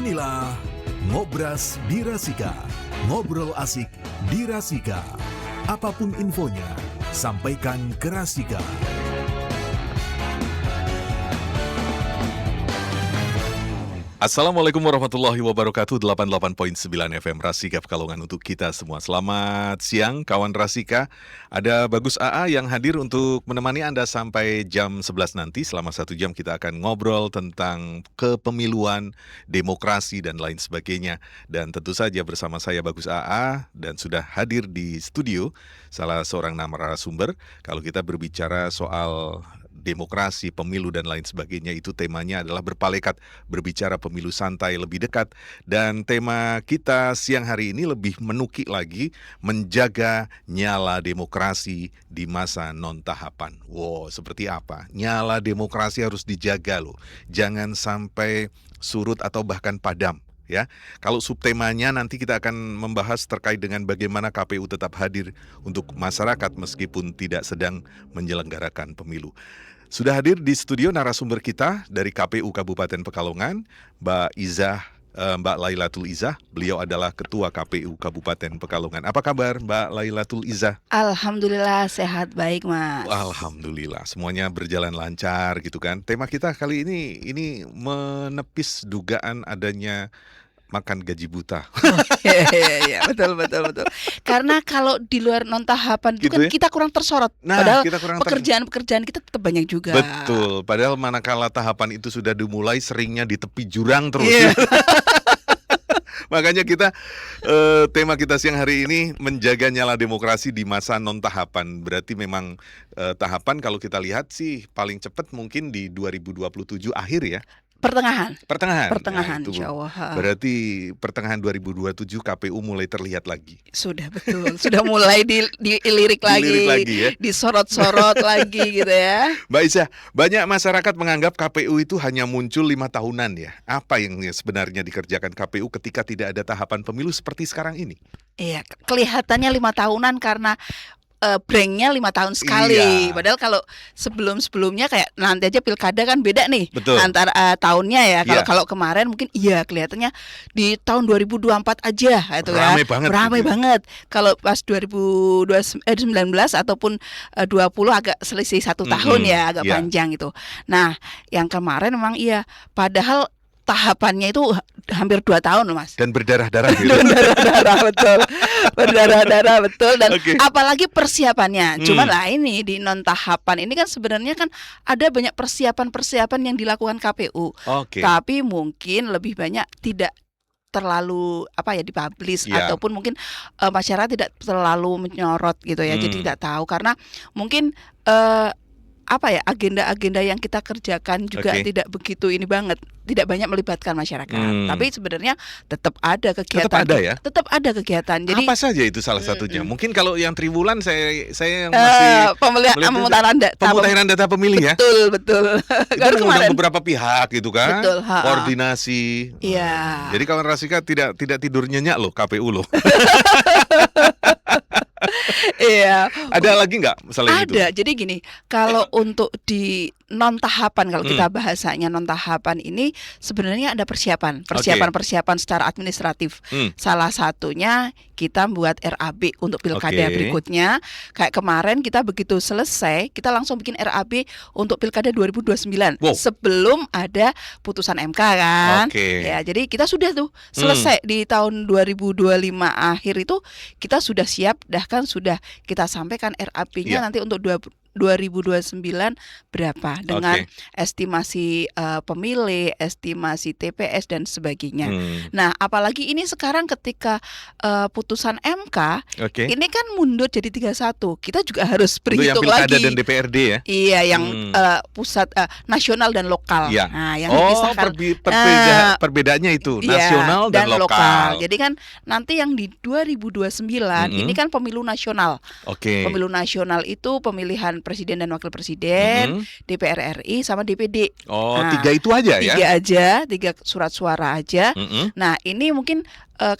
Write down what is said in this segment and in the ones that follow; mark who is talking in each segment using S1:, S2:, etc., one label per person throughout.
S1: Inilah Ngobras di Rasika. Ngobrol asik di Rasika. Apapun infonya, sampaikan ke Rasika.
S2: Assalamualaikum warahmatullahi wabarakatuh. 88.9 FM Rasika Pekalongan untuk kita semua. Selamat siang kawan Rasika. Ada Bagus AA yang hadir untuk menemani Anda sampai jam 11 nanti. Selama 1 jam kita akan ngobrol tentang kepemiluan, demokrasi dan lain sebagainya. Dan tentu saja bersama saya Bagus AA dan sudah hadir di studio salah seorang narasumber. Kalau kita berbicara soal demokrasi, pemilu dan lain sebagainya, itu temanya adalah berpalekat, berbicara pemilu santai lebih dekat. Dan tema kita siang hari ini lebih menukik lagi, menjaga nyala demokrasi di masa non-tahapan. Wow, seperti apa? Nyala demokrasi harus dijaga loh. Jangan sampai surut atau bahkan padam. Ya, kalau subtemanya nanti kita akan membahas terkait dengan bagaimana KPU tetap hadir untuk masyarakat meskipun tidak sedang menyelenggarakan pemilu. Sudah hadir di studio narasumber kita dari KPU Kabupaten Pekalongan, Mbak Lailatul Izzah. Beliau adalah Ketua KPU Kabupaten Pekalongan. Apa kabar Mbak Lailatul Izzah?
S3: Alhamdulillah sehat baik Mas.
S2: Alhamdulillah semuanya berjalan lancar gitu kan. Tema kita kali ini menepis dugaan adanya makan gaji buta.
S3: Iya, betul. Karena kalau di luar non tahapan itu
S2: Gitu
S3: kan
S2: ya?
S3: kita kurang tersorot.
S2: Nah,
S3: Padahal
S2: kita kurang
S3: pekerjaan kita tetap banyak juga.
S2: Betul, padahal manakala tahapan itu sudah dimulai seringnya di tepi jurang terus.
S3: Iya.
S2: Makanya kita tema kita siang hari ini menjaga nyala demokrasi di masa non tahapan. Berarti memang tahapan kalau kita lihat sih paling cepat mungkin di 2027 akhir ya.
S3: Pertengahan.
S2: Nah, itu
S3: Insya Allah.
S2: berarti pertengahan 2027 KPU mulai terlihat lagi.
S3: Sudah betul. Sudah mulai dilirik lagi,
S2: Dilirik lagi ya.
S3: disorot-sorot lagi gitu ya.
S2: Mbak Izzah, banyak masyarakat menganggap KPU itu hanya muncul 5 tahunan ya. Apa yang sebenarnya dikerjakan KPU ketika tidak ada tahapan pemilu seperti sekarang ini?
S3: Iya, kelihatannya 5 tahunan karena branknya 5 tahun sekali.
S2: Iya.
S3: Padahal kalau sebelumnya kayak nanti aja pilkada kan beda nih.
S2: Betul.
S3: Antara tahunnya ya.
S2: Iya.
S3: Kalau kemarin mungkin kelihatannya di tahun 2024 aja itu ya.
S2: Ramai banget.
S3: Kalau pas 2019 ataupun 20 agak selisih 1 tahun ya, agak
S2: Iya.
S3: panjang itu. Nah, yang kemarin memang padahal tahapannya itu hampir 2 tahun loh Mas.
S2: Dan berdarah-darah gitu.
S3: Berdarah-darah betul. Dan
S2: Oke.
S3: apalagi persiapannya. Cuma lah ini di non tahapan ini kan sebenarnya kan ada banyak persiapan yang dilakukan KPU.
S2: Oke.
S3: Tapi mungkin lebih banyak tidak terlalu dipublish
S2: Iya.
S3: ataupun mungkin masyarakat tidak terlalu menyorot gitu ya. Jadi tidak tahu karena mungkin agenda-agenda yang kita kerjakan juga
S2: Oke.
S3: tidak begitu ini banget, tidak banyak melibatkan masyarakat. Tapi sebenarnya tetap ada kegiatan.
S2: Tetap ada ya?
S3: Tetap ada kegiatan. Jadi
S2: apa saja itu salah satunya? Mungkin kalau yang triwulan saya yang masih
S3: pemutaran
S2: data pemilih ya.
S3: Betul.
S2: Itu mengundang beberapa pihak gitu kan.
S3: Betul,
S2: koordinasi.
S3: Iya.
S2: Jadi kawan Rasika tidak tidur nyenyak loh KPU loh.
S3: Iya.
S2: Ada lagi nggak selain itu?
S3: Ada. Jadi gini, kalau untuk di non tahapan, kalau kita bahasanya non tahapan ini sebenarnya ada persiapan secara administratif. Salah satunya kita membuat RAB untuk pilkada berikutnya. Kayak kemarin kita begitu selesai, kita langsung bikin RAB untuk pilkada 2029.
S2: Wow.
S3: Sebelum ada putusan MK kan.
S2: Oke.
S3: Ya, jadi kita sudah tuh selesai di tahun 2025 akhir itu kita sudah siap, bahkan sudah kita sampaikan RAB-nya nanti untuk 2029 berapa dengan estimasi pemilih, estimasi TPS dan sebagainya. Nah, apalagi ini sekarang ketika putusan MK, ini kan mundur jadi 31. Kita juga harus berhitung
S2: yang pilkada
S3: lagi.
S2: Dan DPRD ya.
S3: Iya, yang pusat nasional dan lokal.
S2: Iya.
S3: Nah, yang dipisahkan.
S2: Perbedaannya itu nasional dan lokal.
S3: Jadi kan nanti yang di 2029 ini kan pemilu nasional. Pemilu nasional itu pemilihan presiden dan wakil presiden, DPR RI sama DPD.
S2: Tiga itu aja ya?
S3: Tiga surat suara aja. Nah, ini mungkin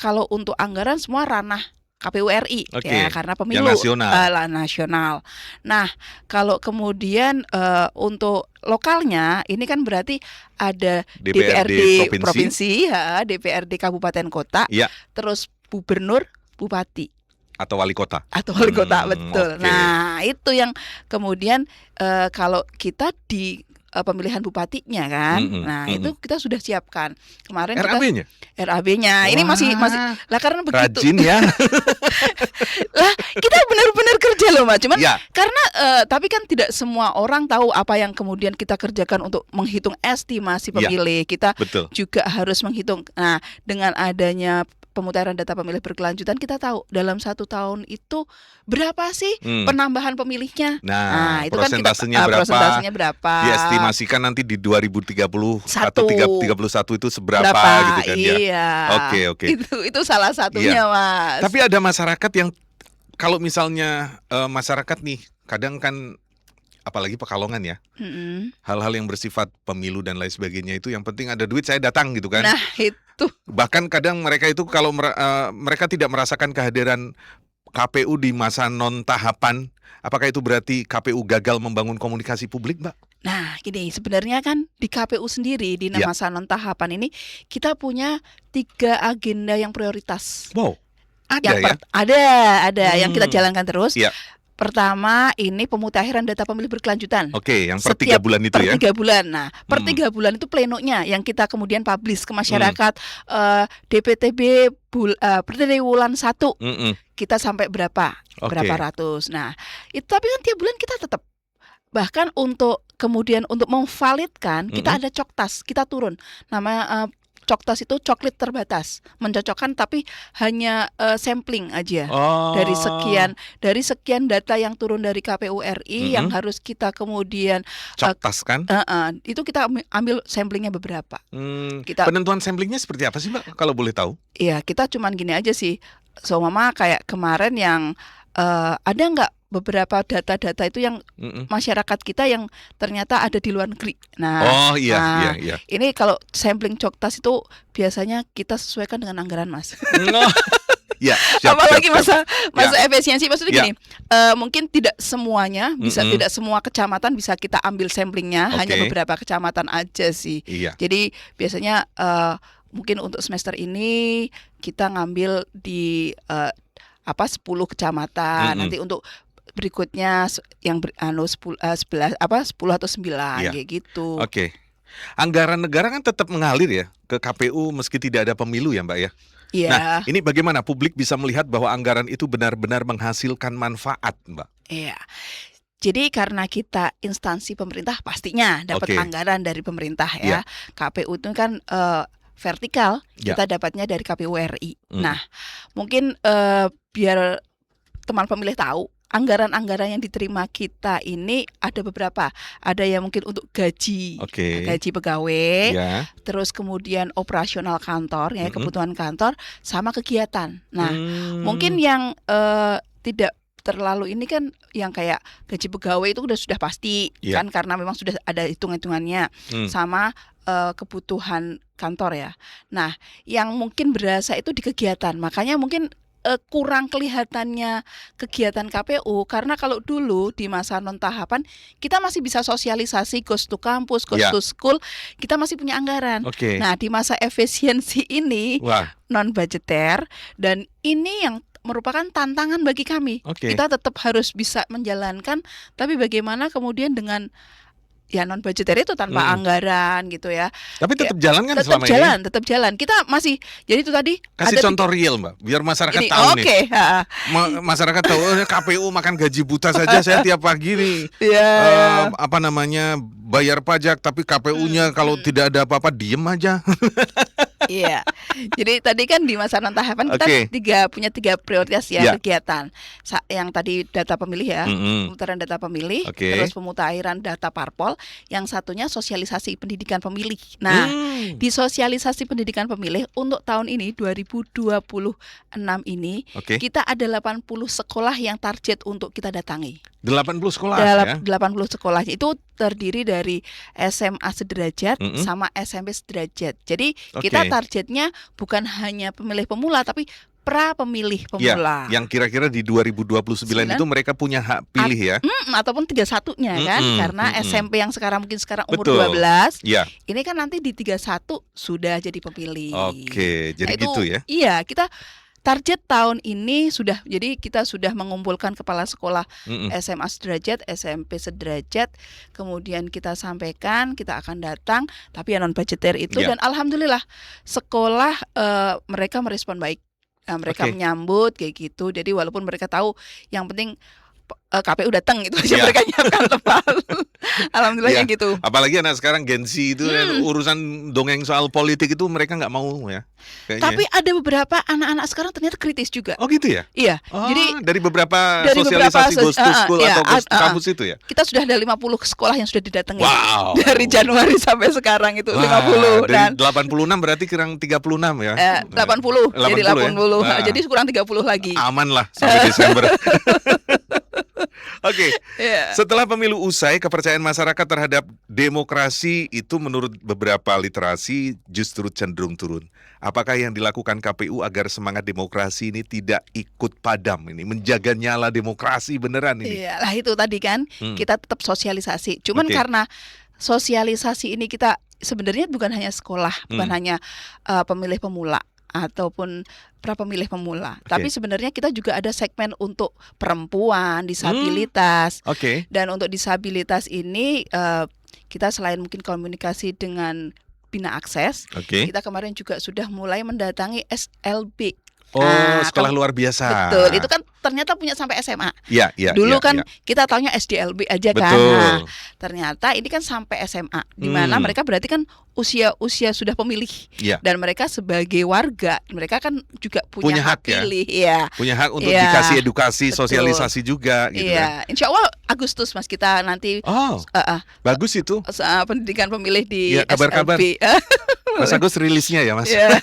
S3: kalau untuk anggaran semua ranah KPU RI
S2: Oke,
S3: ya, karena
S2: yang
S3: pemilu
S2: nasional.
S3: nasional. Nah, kalau kemudian untuk lokalnya ini kan berarti ada
S2: DPRD
S3: DPRD
S2: provinsi.
S3: provinsi, ya, DPRD kabupaten kota,
S2: Iya,
S3: terus gubernur, bupati
S2: atau wali kota.
S3: atau wali kota, betul.
S2: Oke.
S3: Nah, itu yang kemudian kalau kita di pemilihan bupatinya kan. Nah, itu kita sudah siapkan. Kemarin kita
S2: RAB-nya?
S3: RAB-nya. Ini masih lah, karena begitu.
S2: Rajin ya.
S3: Lah, kita benar-benar kerja loh, Mbak. Cuman
S2: Ya.
S3: karena tapi kan tidak semua orang tahu apa yang kemudian kita kerjakan untuk menghitung estimasi
S2: Ya,
S3: pemilih. Kita
S2: betul.
S3: juga harus menghitung. Nah, dengan adanya pemutahiran data pemilih berkelanjutan, kita tahu dalam 1 tahun itu berapa sih penambahan pemilihnya.
S2: Nah,
S3: itu kan
S2: prosentasenya
S3: kita
S2: berapa?
S3: prosentasenya berapa?
S2: Diestimasikan nanti di 2030 atau 31 itu seberapa gitu kan ya.
S3: Iya.
S2: Oke.
S3: Itu salah satunya, Mas.
S2: Tapi ada masyarakat yang kalau misalnya masyarakat nih, kadang kan apalagi Pekalongan ya, hal-hal yang bersifat pemilu dan lain sebagainya itu yang penting ada duit saya datang gitu kan.
S3: Nah, itu.
S2: Bahkan kadang mereka itu kalau mereka tidak merasakan kehadiran KPU di masa non tahapan, apakah itu berarti KPU gagal membangun komunikasi publik, Mbak?
S3: Nah, gini, sebenarnya kan di KPU sendiri di
S2: Ya.
S3: masa non tahapan ini kita punya 3 agenda yang prioritas.
S2: Wow, ada
S3: Ada yang kita jalankan terus.
S2: Ya.
S3: Pertama, ini pemutahiran data pemilih berkelanjutan.
S2: Oke, yang per 3 bulan itu ya.
S3: Per 3 bulan. Nah, per 3 bulan itu plenonya yang kita kemudian publish ke masyarakat. DPTB per triwulan 1 kita sampai berapa?
S2: Oke.
S3: Berapa ratus. Nah, itu tapi kan tiap bulan kita tetap, bahkan untuk kemudian untuk memvalidkan kita ada coktas, kita turun. Namanya coktas itu coklit terbatas, mencocokkan tapi hanya sampling aja. Dari sekian data yang turun dari KPU RI yang harus kita kemudian
S2: Coktas kan?
S3: Itu kita ambil samplingnya beberapa.
S2: Penentuan samplingnya seperti apa sih, Mbak? Kalau boleh tahu?
S3: Iya, kita cuman gini aja sih. So, Mama kayak kemarin yang ada nggak beberapa data-data itu yang masyarakat kita yang ternyata ada di luar negeri. Nah,
S2: iya.
S3: Ini kalau sampling coktas itu biasanya kita sesuaikan dengan anggaran, Mas.
S2: Ya,
S3: Apalagi
S2: siap.
S3: masa efisiensi, maksudnya
S2: Ya.
S3: gini, mungkin tidak semuanya bisa, tidak semua kecamatan bisa kita ambil samplingnya, hanya beberapa kecamatan aja sih.
S2: Iya.
S3: Jadi biasanya mungkin untuk semester ini kita ngambil di 10 kecamatan. Nanti untuk berikutnya yang 10 atau 9
S2: Iya.
S3: kayak gitu.
S2: Oke. Anggaran negara kan tetap mengalir ya ke KPU meski tidak ada pemilu ya, Mbak ya.
S3: Iya.
S2: Nah, ini bagaimana publik bisa melihat bahwa anggaran itu benar-benar menghasilkan manfaat, Mbak?
S3: Iya. Jadi karena kita instansi pemerintah pastinya dapat
S2: Oke.
S3: anggaran dari pemerintah
S2: Iya.
S3: ya. KPU itu kan vertikal,
S2: Ya.
S3: kita dapatnya dari KPU RI. Nah, mungkin biar teman pemilih tahu, anggaran-anggaran yang diterima kita ini ada beberapa. Ada yang mungkin untuk gaji, gaji pegawai,
S2: Ya.
S3: terus kemudian operasional kantor, ya, kebutuhan kantor, sama kegiatan. Nah, mungkin yang tidak terlalu ini kan yang kayak gaji pegawai itu sudah pasti kan, karena memang sudah ada hitung-hitungannya, sama kebutuhan kantor ya. Nah, yang mungkin berasa itu di kegiatan. Makanya mungkin kurang kelihatannya kegiatan KPU, karena kalau dulu di masa non tahapan kita masih bisa sosialisasi, goes to campus, goes to school, kita masih punya anggaran. Nah, di masa efisiensi ini non budgeter, dan ini yang merupakan tantangan bagi kami. Kita tetap harus bisa menjalankan, tapi bagaimana kemudian dengan ya non budgeter itu tanpa anggaran gitu ya.
S2: Tapi tetap jalan kan selama ini?
S3: Tetap jalan. Kita masih, jadi itu tadi
S2: kasih contoh real, Mbak, biar masyarakat tahu nih. Masyarakat tahu KPU makan gaji buta saja saya tiap pagi nih. Bayar pajak, tapi KPU-nya kalau tidak ada apa-apa diem aja.
S3: Iya. Jadi tadi kan di masa non tahapan kita punya 3 prioritas ya, kegiatan. Yang tadi data pemilih ya, pemutahiran data pemilih, terus pemutahiran data parpol, yang satunya sosialisasi pendidikan pemilih. Nah, di sosialisasi pendidikan pemilih untuk tahun ini 2026 ini kita ada 80 sekolah yang target untuk kita datangi.
S2: 80 sekolah ya?
S3: 80 sekolah itu terdiri dari SMA sederajat sama SMP sederajat. Jadi kita targetnya bukan hanya pemilih pemula, tapi pra pemilih
S2: Ya,
S3: pemula.
S2: yang kira-kira di 2029 itu mereka punya hak pilih ya.
S3: Ataupun 31-nya kan, karena SMP yang sekarang umur
S2: Betul.
S3: 12,
S2: Ya.
S3: ini kan nanti di 31 sudah jadi pemilih.
S2: Oke, jadi
S3: Nah, itu,
S2: gitu ya.
S3: Iya, kita target tahun ini jadi kita sudah mengumpulkan kepala sekolah SMA sederajat, SMP sederajat, kemudian kita sampaikan, kita akan datang, tapi ya non budgeter itu,
S2: Ya.
S3: dan alhamdulillah sekolah mereka merespon baik. Nah, mereka
S2: Oke.
S3: menyambut kayak gitu. Jadi walaupun mereka tahu yang penting KPU datang itu aja,
S2: Ya.
S3: mereka nyiapkan tempat. Alhamdulillah
S2: Ya.
S3: gitu.
S2: Apalagi anak sekarang Gen Z itu urusan dongeng soal politik itu mereka nggak mau ya. Kayaknya.
S3: Tapi ada beberapa anak-anak sekarang ternyata kritis juga.
S2: Oh gitu ya?
S3: Iya.
S2: Oh,
S3: Jadi
S2: dari beberapa
S3: dari
S2: sosialisasi
S3: beberapa
S2: Ghost to School
S3: iya,
S2: atau Ghost to Campus itu ya?
S3: kita sudah ada 50 sekolah yang sudah didatangi.
S2: Wow.
S3: Dari Januari sampai sekarang itu
S2: Wah,
S3: 50 dan
S2: dari 86 berarti kurang 36 ya.
S3: 80. Jadi 80.
S2: Ya?
S3: Jadi kurang 30 lagi.
S2: Aman lah sampai Desember. Oke,
S3: Iya.
S2: setelah pemilu usai, kepercayaan masyarakat terhadap demokrasi itu menurut beberapa literasi justru cenderung turun. Apakah yang dilakukan KPU agar semangat demokrasi ini tidak ikut padam ini, menjaga nyala demokrasi beneran ini?
S3: Iya, lah itu tadi kan kita tetap sosialisasi. Cuman
S2: Oke.
S3: karena sosialisasi ini kita sebenarnya bukan hanya sekolah, bukan hanya pemilih pemula ataupun pra pemilih pemula, tapi sebenarnya kita juga ada segmen untuk perempuan, disabilitas.
S2: Oke.
S3: Dan untuk disabilitas ini kita selain mungkin komunikasi dengan Bina Akses,
S2: Oke.
S3: kita kemarin juga sudah mulai mendatangi SLB.
S2: Oh,
S3: Nah,
S2: sekolah luar biasa.
S3: Betul, itu kan ternyata punya sampai SMA.
S2: Iya, iya.
S3: Dulu
S2: iya,
S3: kan
S2: iya.
S3: kita taunya SDLB aja kan.
S2: Betul.
S3: Nah, ternyata ini kan sampai SMA, di mana mereka berarti kan usia sudah pemilih.
S2: Iya.
S3: Dan mereka sebagai warga, mereka kan juga
S2: Punya
S3: punya
S2: hak
S3: hak
S2: ya?
S3: pilih. Iya.
S2: Punya hak untuk
S3: Iya,
S2: dikasih edukasi,
S3: betul.
S2: sosialisasi juga gitu kan.
S3: Iya, Insya Allah Agustus Mas kita nanti
S2: Oh, bagus itu.
S3: pendidikan pemilih di
S2: Iya, kabar-kabar.
S3: SLB.
S2: Mas Agus rilisnya ya, Mas.
S3: Iya.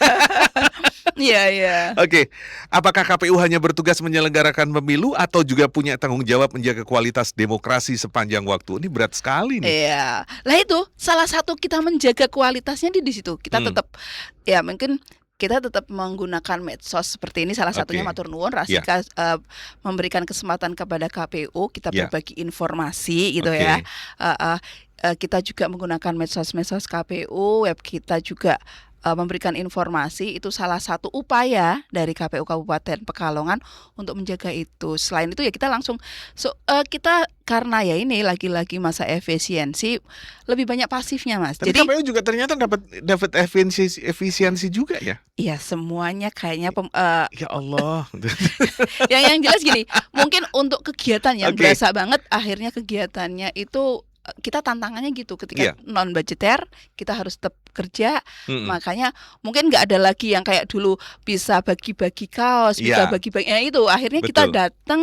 S3: Iya, iya.
S2: Oke, apakah KPU hanya bertugas menyelenggarakan pemilu atau juga punya tanggung jawab menjaga kualitas demokrasi sepanjang waktu? Ini berat sekali nih.
S3: Iya. Lah itu salah satu kita menjaga kualitasnya di situ. Kita tetap ya mungkin kita tetap menggunakan medsos seperti ini, salah satunya
S2: Oke.
S3: matur nuwun Rasika memberikan kesempatan kepada KPU kita
S2: Ya.
S3: berbagi informasi gitu
S2: Oke.
S3: ya. Kita juga menggunakan medsos KPU, web kita juga memberikan informasi. Itu salah satu upaya dari KPU Kabupaten Pekalongan untuk menjaga itu. Selain itu ya kita langsung kita karena ya ini lagi-lagi masa efisiensi, lebih banyak pasifnya Mas.
S2: Tapi
S3: Jadi
S2: KPU juga ternyata dapat efisiensi juga ya.
S3: ya semuanya kayaknya
S2: Ya Allah.
S3: yang jelas gini, mungkin untuk kegiatan yang
S2: Oke.
S3: berasa banget akhirnya kegiatannya itu kita tantangannya gitu ketika
S2: Iya.
S3: non budgeter kita harus tetap kerja.
S2: Mm-mm.
S3: Makanya mungkin nggak ada lagi yang kayak dulu bisa bagi-bagi kaos, bisa
S2: Iya.
S3: bagi-bagi itu akhirnya kita
S2: Betul.
S3: datang,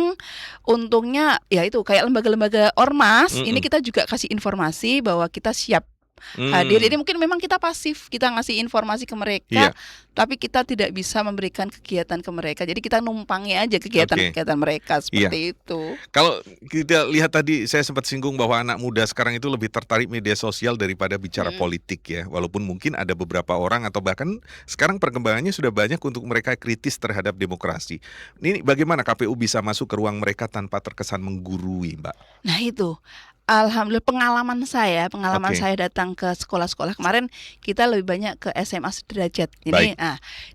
S3: untungnya ya itu kayak lembaga-lembaga ormas ini
S2: Mm-mm.
S3: kita juga kasih informasi bahwa kita siap hadir. Jadi mungkin memang kita pasif, kita ngasih informasi ke mereka,
S2: Iya.
S3: tapi kita tidak bisa memberikan kegiatan ke mereka. Jadi kita numpangi aja kegiatan-kegiatan mereka seperti itu.
S2: Kalau kita lihat tadi saya sempat singgung bahwa anak muda sekarang itu lebih tertarik media sosial daripada bicara politik ya. Walaupun mungkin ada beberapa orang atau bahkan sekarang perkembangannya sudah banyak untuk mereka kritis terhadap demokrasi. Ini bagaimana KPU bisa masuk ke ruang mereka tanpa terkesan menggurui, Mbak?
S3: Nah itu, alhamdulillah pengalaman saya
S2: Oke.
S3: datang ke sekolah-sekolah kemarin kita lebih banyak ke SMA sederajat. Ini,
S2: Baik.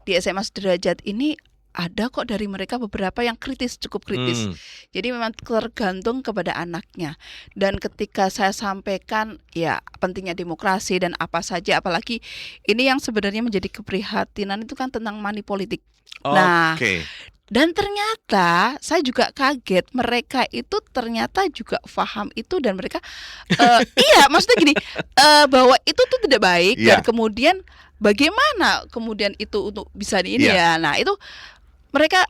S3: di SMA sederajat ini ada kok dari mereka beberapa yang cukup kritis. Jadi memang tergantung kepada anaknya. Dan ketika saya sampaikan ya pentingnya demokrasi dan apa saja, apalagi ini yang sebenarnya menjadi keprihatinan itu kan tentang money politik. Nah,
S2: Oke.
S3: dan ternyata saya juga kaget mereka itu ternyata juga paham itu dan mereka iya maksudnya gini bahwa itu tuh tidak baik dan
S2: Iya.
S3: kemudian bagaimana kemudian itu untuk bisa di ini
S2: Iya.
S3: ya. Nah itu mereka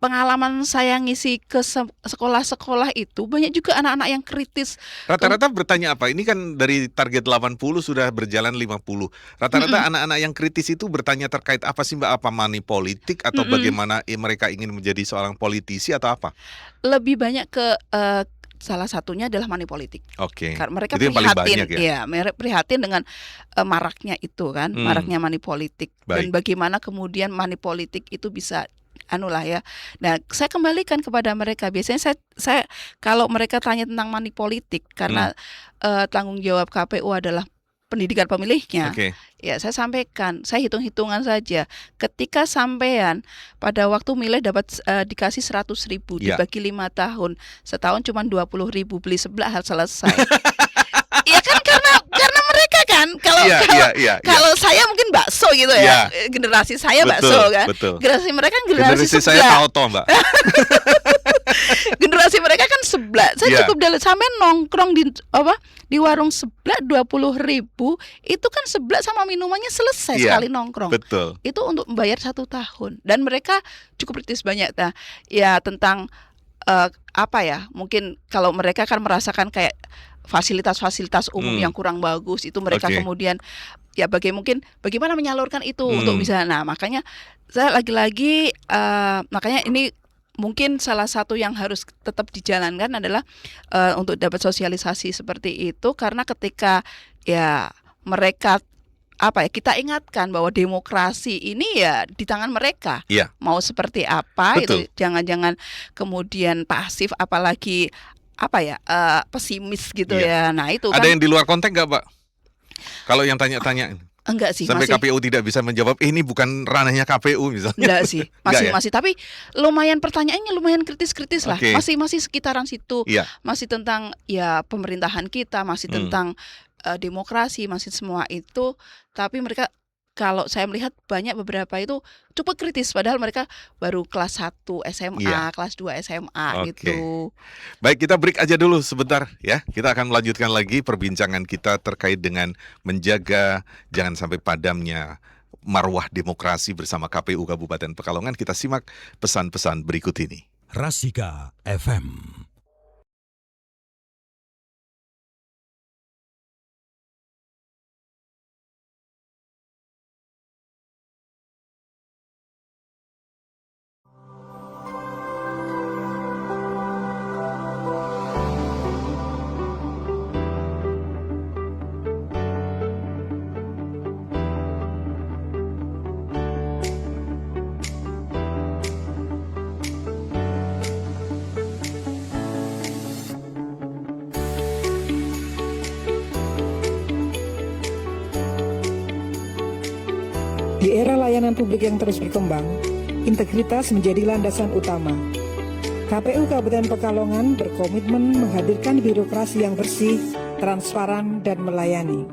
S3: pengalaman saya ngisi ke sekolah-sekolah itu banyak juga anak-anak yang kritis.
S2: Rata-rata bertanya apa? Ini kan dari target 80 sudah berjalan 50. Rata-rata anak-anak yang kritis itu bertanya terkait apa sih Mbak? Apa money politik atau bagaimana mereka ingin menjadi seorang politisi atau apa?
S3: Lebih banyak ke salah satunya adalah money politik.
S2: Oke.
S3: Karena mereka
S2: Itu yang paling
S3: prihatin,
S2: banyak ya?
S3: prihatin dengan maraknya itu kan, maraknya money politik dan
S2: Baik.
S3: bagaimana kemudian money politik itu bisa anulah ya. Nah, saya kembalikan kepada mereka. Biasanya saya kalau mereka tanya tentang money politik karena tanggung jawab KPU adalah pendidikan pemilihnya.
S2: Oke.
S3: Ya, saya sampaikan, saya hitung-hitungan saja. Ketika sampean pada waktu milih dapat dikasih 100.000
S2: Ya.
S3: dibagi 5 tahun, setahun cuma 20.000 beli sebelah hal selesai. Iya kan karena mereka kan kalau
S2: Iya,
S3: kalau
S2: iya, iya, iya.
S3: kalau saya mungkin bakso gitu
S2: Iya.
S3: ya. Generasi saya
S2: Betul,
S3: bakso kan.
S2: betul.
S3: Generasi mereka kan generasi
S2: Generasi saya
S3: sebelah.
S2: tauto, Mbak.
S3: Generasi mereka kan sebelah. Saya
S2: Iya.
S3: cukup dari sampai nongkrong di warung sebelah 20.000 itu kan sebelah sama minumannya selesai
S2: Iya,
S3: sekali nongkrong.
S2: Betul.
S3: Itu untuk membayar 1 tahun dan mereka cukup kritis banyak. Nah, ya tentang apa ya? Mungkin kalau mereka kan merasakan kayak fasilitas-fasilitas umum yang kurang bagus itu mereka
S2: Oke.
S3: kemudian ya bagaimana menyalurkan itu untuk
S2: Hmm.
S3: bisa. Nah, makanya saya lagi-lagi makanya ini mungkin salah satu yang harus tetap dijalankan adalah untuk dapat sosialisasi seperti itu karena ketika ya mereka kita ingatkan bahwa demokrasi ini ya di tangan mereka.
S2: Iya.
S3: Mau seperti apa
S2: Betul.
S3: itu jangan kemudian pasif apalagi pesimis gitu
S2: Iya.
S3: ya. Nah, itu
S2: Ada
S3: kan
S2: yang di luar konteks nggak, Pak? Kalau yang tanya-tanya
S3: enggak sih
S2: sampai
S3: masih
S2: KPU tidak bisa menjawab, ini bukan ranahnya KPU misalnya.
S3: enggak sih.
S2: Enggak ya?
S3: Masih tapi lumayan pertanyaannya lumayan kritis-kritis lah.
S2: Oke.
S3: Masih sekitaran situ.
S2: Iya.
S3: Masih tentang ya pemerintahan kita, masih tentang demokrasi, masih semua itu. Tapi mereka kalau saya melihat beberapa itu cukup kritis padahal mereka baru kelas 1 SMA,
S2: Iya.
S3: kelas 2 SMA
S2: Oke.
S3: gitu.
S2: Baik, kita break aja dulu sebentar ya. Kita akan melanjutkan lagi perbincangan kita terkait dengan menjaga jangan sampai padamnya marwah demokrasi bersama KPU Kabupaten Pekalongan. Kita simak pesan-pesan berikut ini.
S1: Rasika FM.
S4: Di era layanan publik yang terus berkembang, integritas menjadi landasan utama. KPU Kabupaten Pekalongan berkomitmen menghadirkan birokrasi yang bersih, transparan, dan melayani.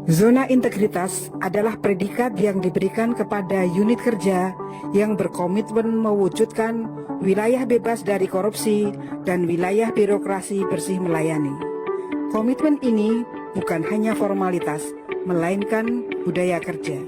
S4: Zona integritas adalah predikat yang diberikan kepada unit kerja yang berkomitmen mewujudkan wilayah bebas dari korupsi dan wilayah birokrasi bersih melayani. Komitmen ini bukan hanya formalitas, melainkan budaya kerja.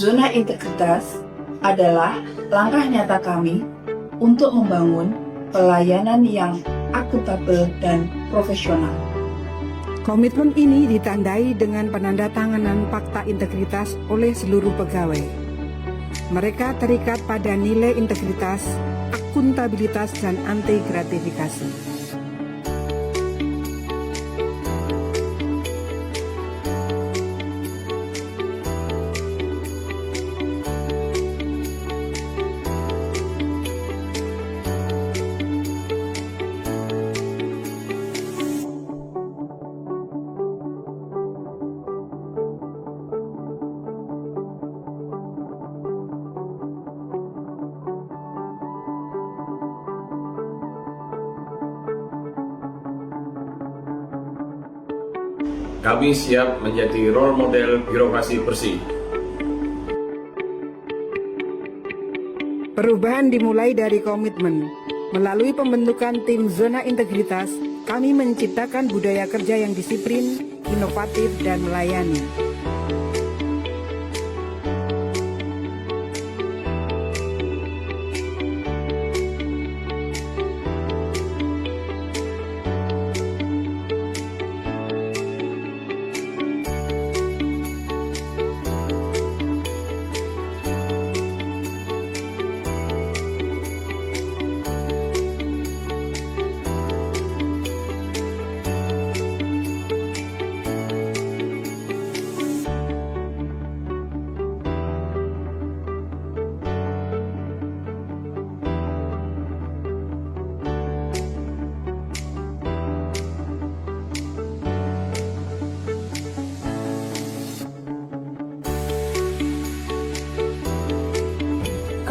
S3: Zona integritas adalah langkah nyata kami untuk membangun pelayanan yang akuntabel dan profesional.
S4: Komitmen ini ditandai dengan penandatanganan fakta integritas oleh seluruh pegawai. Mereka terikat pada nilai integritas, akuntabilitas, dan anti gratifikasi.
S5: Kami siap menjadi role model birokrasi bersih.
S4: Perubahan dimulai dari komitmen. Melalui pembentukan tim zona integritas, kami menciptakan budaya kerja yang disiplin, inovatif, dan melayani.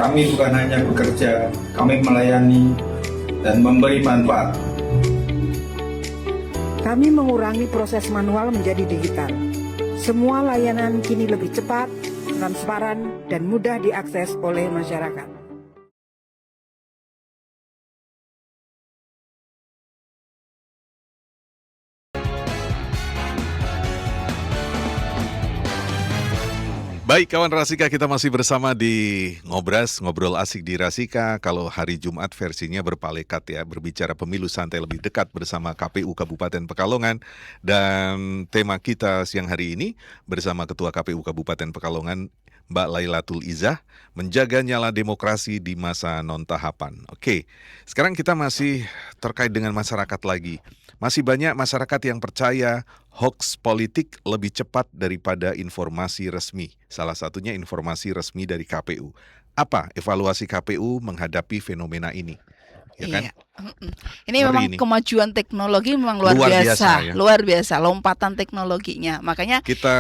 S6: Kami bukan hanya bekerja, kami melayani dan memberi manfaat.
S4: Kami mengurangi proses manual menjadi digital. Semua layanan kini lebih cepat, transparan, dan mudah diakses oleh masyarakat.
S2: Baik kawan Rasika, kita masih bersama di Ngobras, Ngobrol Asik di Rasika. Kalau hari Jumat versinya berpalekat ya, berbicara pemilu santai lebih dekat bersama KPU Kabupaten Pekalongan. Dan tema kita siang hari ini bersama Ketua KPU Kabupaten Pekalongan, Mbak Lailatul Izzah, menjaga nyala demokrasi di masa non-tahapan. Oke, sekarang kita masih terkait dengan masyarakat lagi. Masih banyak masyarakat yang percaya hoax politik lebih cepat daripada informasi resmi. Salah satunya informasi resmi dari KPU. Apa evaluasi KPU menghadapi fenomena ini? Ya kan?
S3: Iya. Ini memang
S2: ini.
S3: kemajuan teknologi memang luar
S2: Ya.
S3: biasa, luar biasa, lompatan teknologinya. Makanya
S2: kita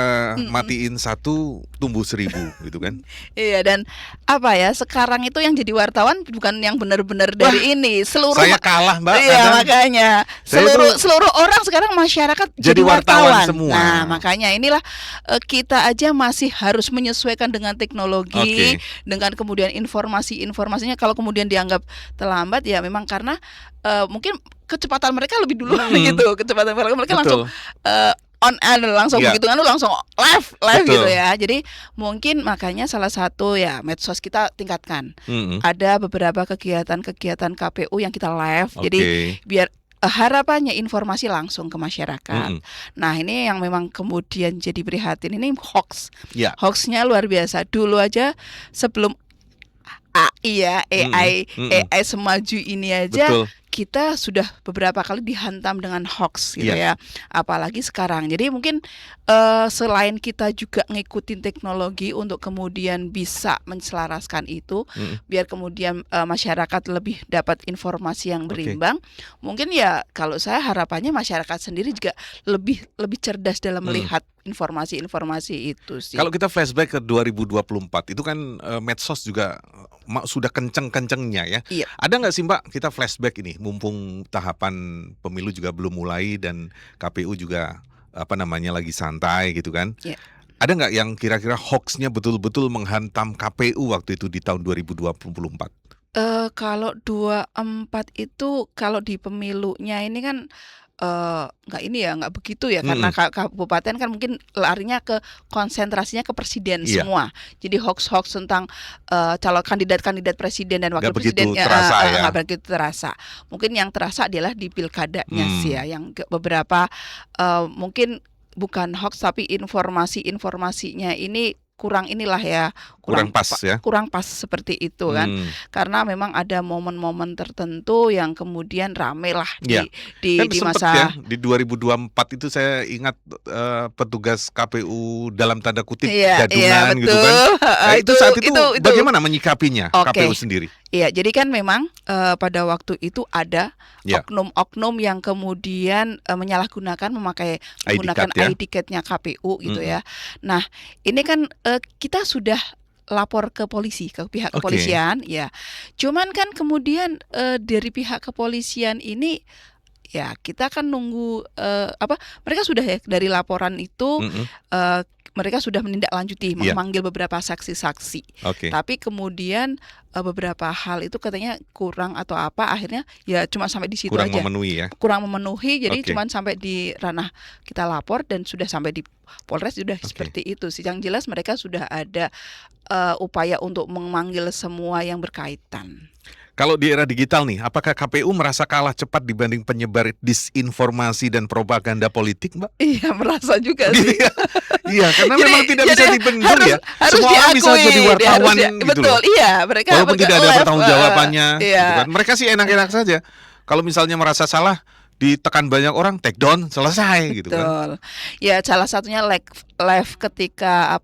S2: matiin satu, tumbuh 1000 gitu kan?
S3: iya, dan apa ya, sekarang itu yang jadi wartawan bukan yang benar-benar dari ini, seluruh
S2: Saya kalah Mbak.
S3: Iya,
S2: kadang.
S3: makanya
S2: Saya
S3: seluruh orang sekarang masyarakat
S2: jadi wartawan semua.
S3: Nah, makanya inilah kita aja masih harus menyesuaikan dengan teknologi, dengan kemudian informasinya. Kalau kemudian dianggap terlambat ya memang karena mungkin kecepatan mereka lebih dulu gitu. Kecepatan mereka langsung on air langsung begitu kan, langsung live gitu ya. Jadi mungkin makanya salah satu ya medsos kita tingkatkan. Ada beberapa kegiatan KPU yang kita live. Jadi biar harapannya informasi langsung ke masyarakat. Nah, ini yang memang kemudian jadi prihatin, ini hoax. Hoaxnya luar biasa. Dulu aja sebelum AI semaju ini aja, kita sudah beberapa kali dihantam dengan hoax gitu ya. Apalagi sekarang. Jadi mungkin selain kita juga ngikutin teknologi untuk kemudian bisa menselaraskan itu, biar kemudian masyarakat lebih dapat informasi yang berimbang. Mungkin ya kalau saya harapannya masyarakat sendiri juga lebih cerdas dalam melihat informasi-informasi itu sih.
S2: Kalau kita flashback ke 2024 itu kan medsos juga sudah kenceng-kencengnya ya. Ada nggak sih Mbak kita flashback ini mumpung tahapan pemilu juga belum mulai dan KPU juga lagi santai gitu kan? Ada nggak yang kira-kira hoaxnya betul-betul menghantam KPU waktu itu di tahun 2024?
S3: Kalau 24 itu kalau di pemilunya ini kan nggak ini ya, nggak begitu ya, karena kabupaten kan mungkin larinya ke konsentrasinya ke presiden
S2: Iya.
S3: semua. Jadi hoax-hoax tentang calon kandidat presiden dan wakil
S2: Nggak begitu
S3: presiden
S2: terasa ya.
S3: nggak begitu terasa. Mungkin yang terasa adalah di pilkadanya sih ya, yang beberapa mungkin bukan hoax tapi informasinya ini kurang inilah ya,
S2: Kurang pas ya.
S3: kurang pas seperti itu kan. Karena memang ada momen-momen tertentu yang kemudian rame lah
S2: Iya.
S3: di
S2: Kan sempet
S3: masa
S2: ya di 2024 itu saya ingat petugas KPU dalam tanda kutip gadungan gitu kan. Nah, itu saat itu bagaimana menyikapinya KPU sendiri?
S3: Iya, jadi kan memang pada waktu itu ada oknum-oknum yang kemudian menyalahgunakan menggunakan ID card-nya KPU gitu ya. Nah, ini kan kita sudah lapor ke polisi, ke pihak kepolisian ya. Cuman kan kemudian dari pihak kepolisian ini ya kita kan nunggu mereka sudah ya dari laporan itu mereka sudah menindaklanjuti memanggil beberapa saksi-saksi. Tapi kemudian beberapa hal itu katanya kurang atau apa, akhirnya ya cuma sampai di situ
S2: kurang
S3: aja.
S2: Memenuhi ya.
S3: Kurang memenuhi, jadi cuma sampai di ranah kita lapor dan sudah sampai di Polres sudah seperti itu sih. Yang jelas mereka sudah ada upaya untuk memanggil semua yang berkaitan.
S2: Kalau di era digital nih, apakah KPU merasa kalah cepat dibanding penyebar disinformasi dan propaganda politik, Mbak?
S3: Iya, merasa juga sih.
S2: Iya, karena
S3: Jadi,
S2: memang tidak bisa dibendung ya.
S3: Harus
S2: Semua orang bisa
S3: diakui,
S2: jadi wartawan gitu
S3: betul,
S2: loh.
S3: iya, mereka
S2: Walaupun tidak ada pertanggungjawabannya gitu kan. Mereka sih enak-enak
S3: Iya.
S2: saja. Kalau misalnya merasa salah, ditekan banyak orang, take down, selesai gitu kan.
S3: Betul. Ya, salah satunya live ketika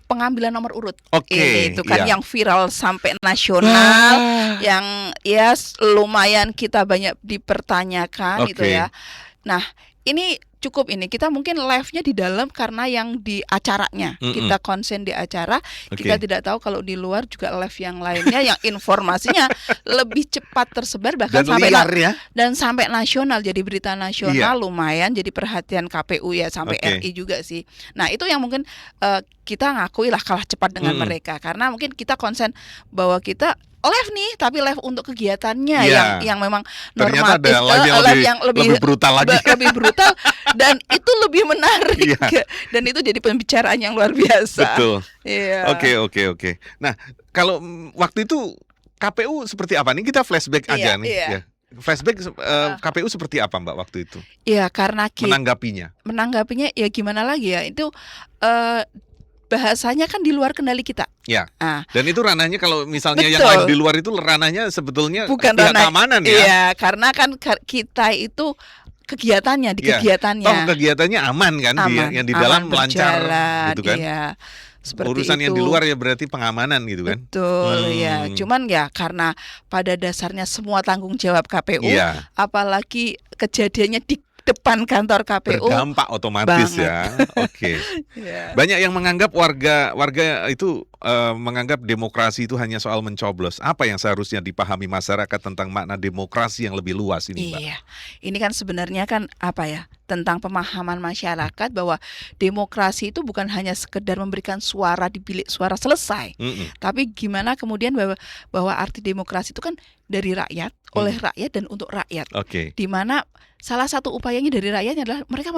S3: pengambilan nomor urut. Itu kan yang viral sampai nasional, yang ya lumayan kita banyak dipertanyakan gitu ya. Nah, ini cukup ini kita mungkin live-nya di dalam karena yang di acaranya kita konsen di acara, kita tidak tahu kalau di luar juga live yang lainnya yang informasinya lebih cepat tersebar bahkan dan sampai nasional, jadi berita nasional lumayan jadi perhatian KPU ya, sampai RI juga sih. Nah, itu yang mungkin kita ngakui lah kalah cepat dengan mereka karena mungkin kita konsen bahwa kita live nih, tapi live untuk kegiatannya yang memang normatif,
S2: yang lebih brutal lagi,
S3: lebih brutal dan itu lebih menarik dan itu jadi pembicaraan yang luar biasa.
S2: Betul. Oke. Nah, kalau waktu itu KPU seperti apa? Nih kita flashback aja nih. Ya. Flashback KPU seperti apa, Mbak, waktu itu?
S3: Iya, karena
S2: menanggapinya
S3: ya gimana lagi ya, itu bahasanya kan di luar kendali kita.
S2: Ya. Dan itu ranahnya kalau misalnya yang lain di luar itu ranahnya sebetulnya
S3: bukan
S2: pihak
S3: ranah
S2: keamanan ya.
S3: Iya, karena kan kita itu kegiatannya kegiatannya.
S2: Toh kegiatannya aman kan, yang di dalam lancar gitu kan.
S3: Iya. Seperti
S2: urusan
S3: itu.
S2: Yang di luar ya berarti pengamanan gitu kan.
S3: Betul ya. Cuman ya karena pada dasarnya semua tanggung jawab KPU, apalagi kejadiannya di depan kantor KPU
S2: berdampak otomatis ya. Banyak yang menganggap warga itu menganggap demokrasi itu hanya soal mencoblos. Apa yang seharusnya dipahami masyarakat tentang makna demokrasi yang lebih luas ini, Mbak?
S3: Iya. Ini kan sebenarnya kan tentang pemahaman masyarakat bahwa demokrasi itu bukan hanya sekedar memberikan suara di bilik suara selesai. Tapi gimana kemudian bahwa arti demokrasi itu kan dari rakyat, oleh rakyat dan untuk rakyat. Di mana salah satu upayanya dari rakyatnya adalah mereka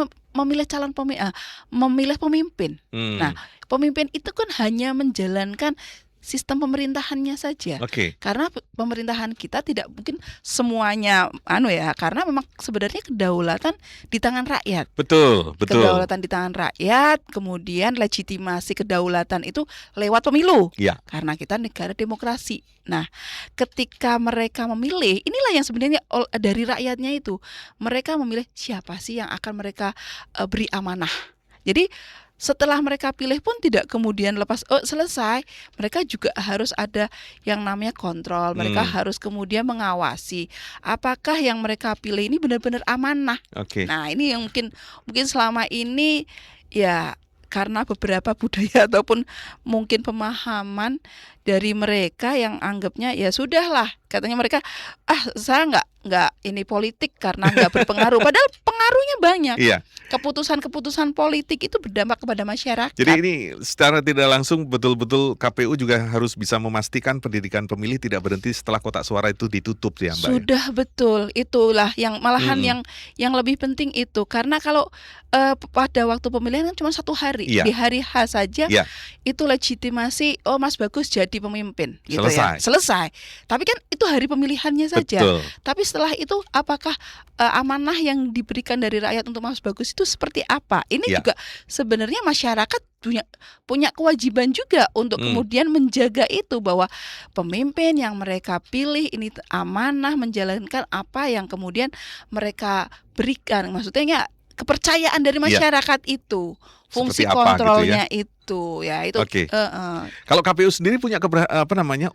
S3: memilih pemimpin. Nah, pemimpin itu kan hanya menjalankan sistem pemerintahannya saja. Karena pemerintahan kita tidak mungkin semuanya karena memang sebenarnya kedaulatan di tangan rakyat.
S2: Betul.
S3: Kedaulatan di tangan rakyat, kemudian legitimasi kedaulatan itu lewat pemilu. Karena kita negara demokrasi. Nah, ketika mereka memilih, inilah yang sebenarnya dari rakyatnya itu. Mereka memilih siapa sih yang akan mereka beri amanah. Jadi setelah mereka pilih pun tidak kemudian lepas selesai, mereka juga harus ada yang namanya kontrol. Mereka harus kemudian mengawasi apakah yang mereka pilih ini benar-benar amanah. Nah, ini yang mungkin selama ini ya karena beberapa budaya ataupun mungkin pemahaman dari mereka yang anggapnya ya sudahlah katanya mereka saya nggak ini politik karena nggak berpengaruh, padahal pengaruhnya banyak.
S2: Iya.
S3: Keputusan-keputusan politik itu berdampak kepada masyarakat.
S2: Jadi ini secara tidak langsung betul-betul KPU juga harus bisa memastikan pendidikan pemilih tidak berhenti setelah kotak suara itu ditutup ya Mbak. Ya?
S3: Sudah betul, itulah yang malahan yang lebih penting itu, karena kalau pada waktu pemilihan kan cuma 1 hari,
S2: Iya.
S3: di hari H saja
S2: Iya.
S3: itu legitimasi Mas Bagus jadi pemimpin gitu
S2: Selesai.
S3: ya. Selesai. Tapi kan itu hari pemilihannya saja.
S2: Betul.
S3: Tapi setelah itu apakah amanah yang diberikan dari rakyat untuk Mas Bagus itu seperti apa? Ini
S2: Iya.
S3: juga sebenarnya masyarakat punya kewajiban juga untuk kemudian menjaga itu, bahwa pemimpin yang mereka pilih ini amanah menjalankan apa yang kemudian mereka berikan. Maksudnya kepercayaan dari masyarakat itu, fungsi
S2: Seperti apa gitu ya?
S3: kontrolnya itu ya itu.
S2: Oke. Kalau KPU sendiri punya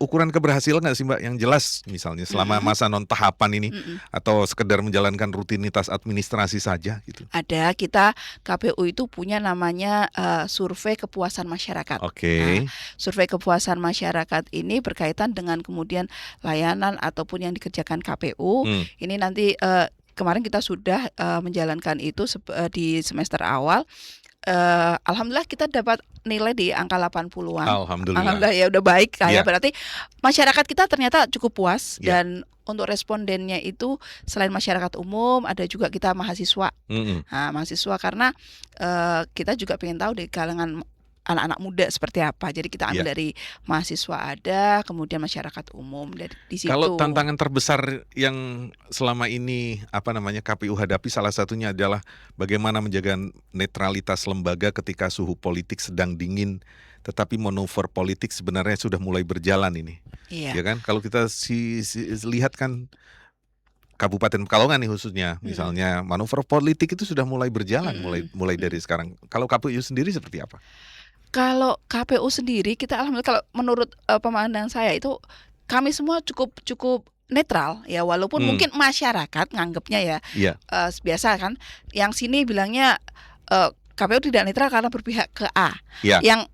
S2: ukuran keberhasilan nggak sih Mbak yang jelas, misalnya selama masa non tahapan ini, atau sekedar menjalankan rutinitas administrasi saja gitu?
S3: Ada, kita KPU itu punya namanya survei kepuasan masyarakat.
S2: Oke.
S3: Survei kepuasan masyarakat ini berkaitan dengan kemudian layanan ataupun yang dikerjakan KPU. Ini nanti kemarin kita sudah menjalankan itu di semester awal. Alhamdulillah kita dapat nilai di angka 80-an. Alhamdulillah ya udah baik kayak berarti masyarakat kita ternyata cukup puas. Dan untuk respondennya itu selain masyarakat umum ada juga kita mahasiswa. Nah, mahasiswa karena kita juga pengen tahu di kalangan anak-anak muda seperti apa. Jadi kita ambil dari mahasiswa ada, kemudian masyarakat umum dari di situ.
S2: Kalau tantangan terbesar yang selama ini KPU hadapi salah satunya adalah bagaimana menjaga netralitas lembaga ketika suhu politik sedang dingin, tetapi manuver politik sebenarnya sudah mulai berjalan ini.
S3: Iya.
S2: Ya kan? Kalau kita lihat kan Kabupaten Pekalongan nih khususnya, misalnya manuver politik itu sudah mulai berjalan mulai dari sekarang. Kalau KPU sendiri seperti apa?
S3: Kalau KPU sendiri kita alhamdulillah, kalau menurut pemandang saya itu kami semua cukup netral ya, walaupun mungkin masyarakat nganggapnya biasa kan, yang sini bilangnya KPU tidak netral karena berpihak ke A, yang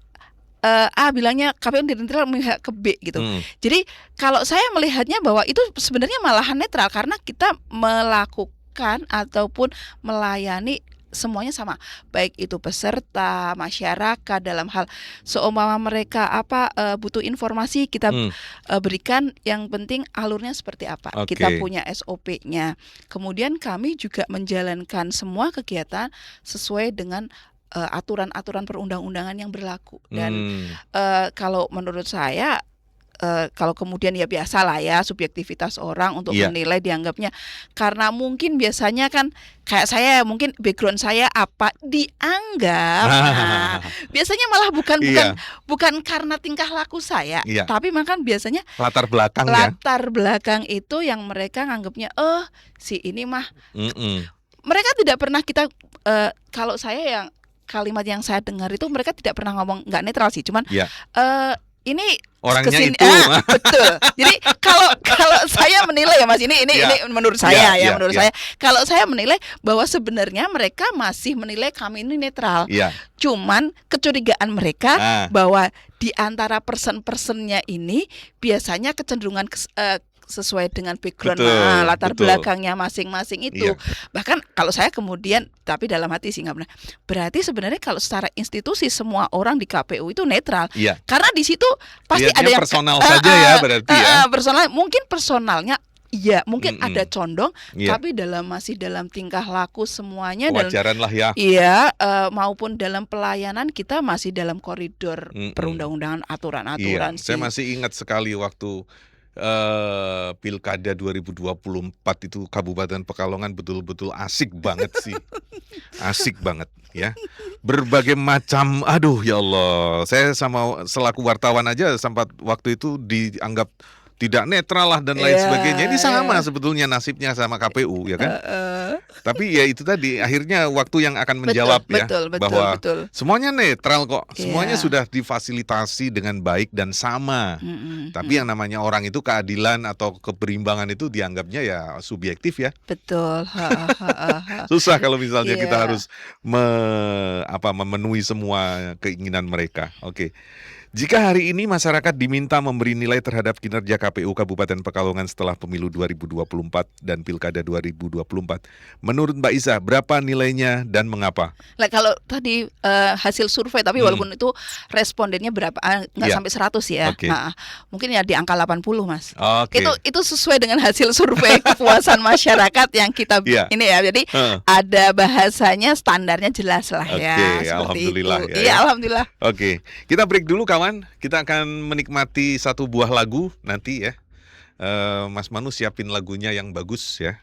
S3: A bilangnya KPU tidak netral berpihak ke B gitu. Jadi kalau saya melihatnya bahwa itu sebenarnya malahan netral karena kita melakukan ataupun melayani semuanya sama, baik itu peserta, masyarakat, dalam hal seumpama mereka butuh informasi kita berikan, yang penting alurnya seperti apa. Kita punya SOP-nya. Kemudian kami juga menjalankan semua kegiatan sesuai dengan aturan-aturan perundang-undangan yang berlaku. Dan kalau menurut saya kalau kemudian ya biasalah ya subjektivitas orang untuk menilai, dianggapnya karena mungkin biasanya kan kayak saya mungkin background saya apa dianggap, biasanya malah bukan karena tingkah laku saya, tapi makan biasanya
S2: latar belakang
S3: itu yang mereka nganggapnya si ini mah mereka tidak pernah kita kalau saya yang kalimat yang saya dengar itu mereka tidak pernah ngomong nggak netral sih, cuman ini
S2: orangnya
S3: kesini,
S2: itu
S3: betul. Jadi kalau saya menilai ya Mas, ini menurut saya menurut saya, kalau saya menilai bahwa sebenarnya mereka masih menilai kami ini netral. Cuman kecurigaan mereka bahwa di antara person-personnya ini biasanya kecenderungan sesuai dengan background latar belakangnya masing-masing itu. Bahkan kalau saya kemudian, tapi dalam hati sih nggak pernah. Berarti sebenarnya kalau secara institusi semua orang di KPU itu netral. Karena di situ pasti ada yang
S2: personal saja ya berarti
S3: personal, mungkin personalnya mungkin ada condong, tapi masih dalam tingkah laku semuanya
S2: wajaran lah ya.
S3: Maupun dalam pelayanan kita masih dalam koridor perundang-undangan, aturan-aturan.
S2: Saya masih ingat sekali waktu Pilkada 2024 itu Kabupaten Pekalongan betul-betul asik banget sih. Asik banget ya. Berbagai macam, aduh ya Allah. Saya sama selaku wartawan aja sempat waktu itu dianggap tidak netral lah dan lain sebagainya. Ini sama sebetulnya nasibnya sama KPU ya kan. Tapi ya itu tadi akhirnya waktu yang akan menjawab bahwa semuanya netral kok. Semuanya sudah difasilitasi dengan baik dan sama. Tapi yang namanya orang itu keadilan atau keberimbangan itu dianggapnya ya subjektif ya.
S3: Betul.
S2: Susah kalau misalnya kita harus memenuhi semua keinginan mereka. Oke. Jika hari ini masyarakat diminta memberi nilai terhadap kinerja KPU Kabupaten Pekalongan setelah pemilu 2024 dan Pilkada 2024, menurut Mbak Isa berapa nilainya dan mengapa?
S3: Lah kalau tadi hasil survei, tapi walaupun itu respondennya berapa, nggak
S2: Iya.
S3: sampai 100 ya.
S2: Oke.
S3: Nah, mungkin ya di angka 80 Mas.
S2: Oke.
S3: Itu sesuai dengan hasil survei kepuasan masyarakat yang kita
S2: Iya.
S3: ini ya. Jadi
S2: Heeh.
S3: ada bahasanya, standarnya jelas lah
S2: Oke,
S3: ya. Seperti
S2: alhamdulillah
S3: itu.
S2: ya,
S3: Iya,
S2: ya.
S3: alhamdulillah.
S2: Oke, kita break dulu kawan. Kita akan menikmati satu buah lagu nanti ya. Mas Manu siapin lagunya yang bagus ya.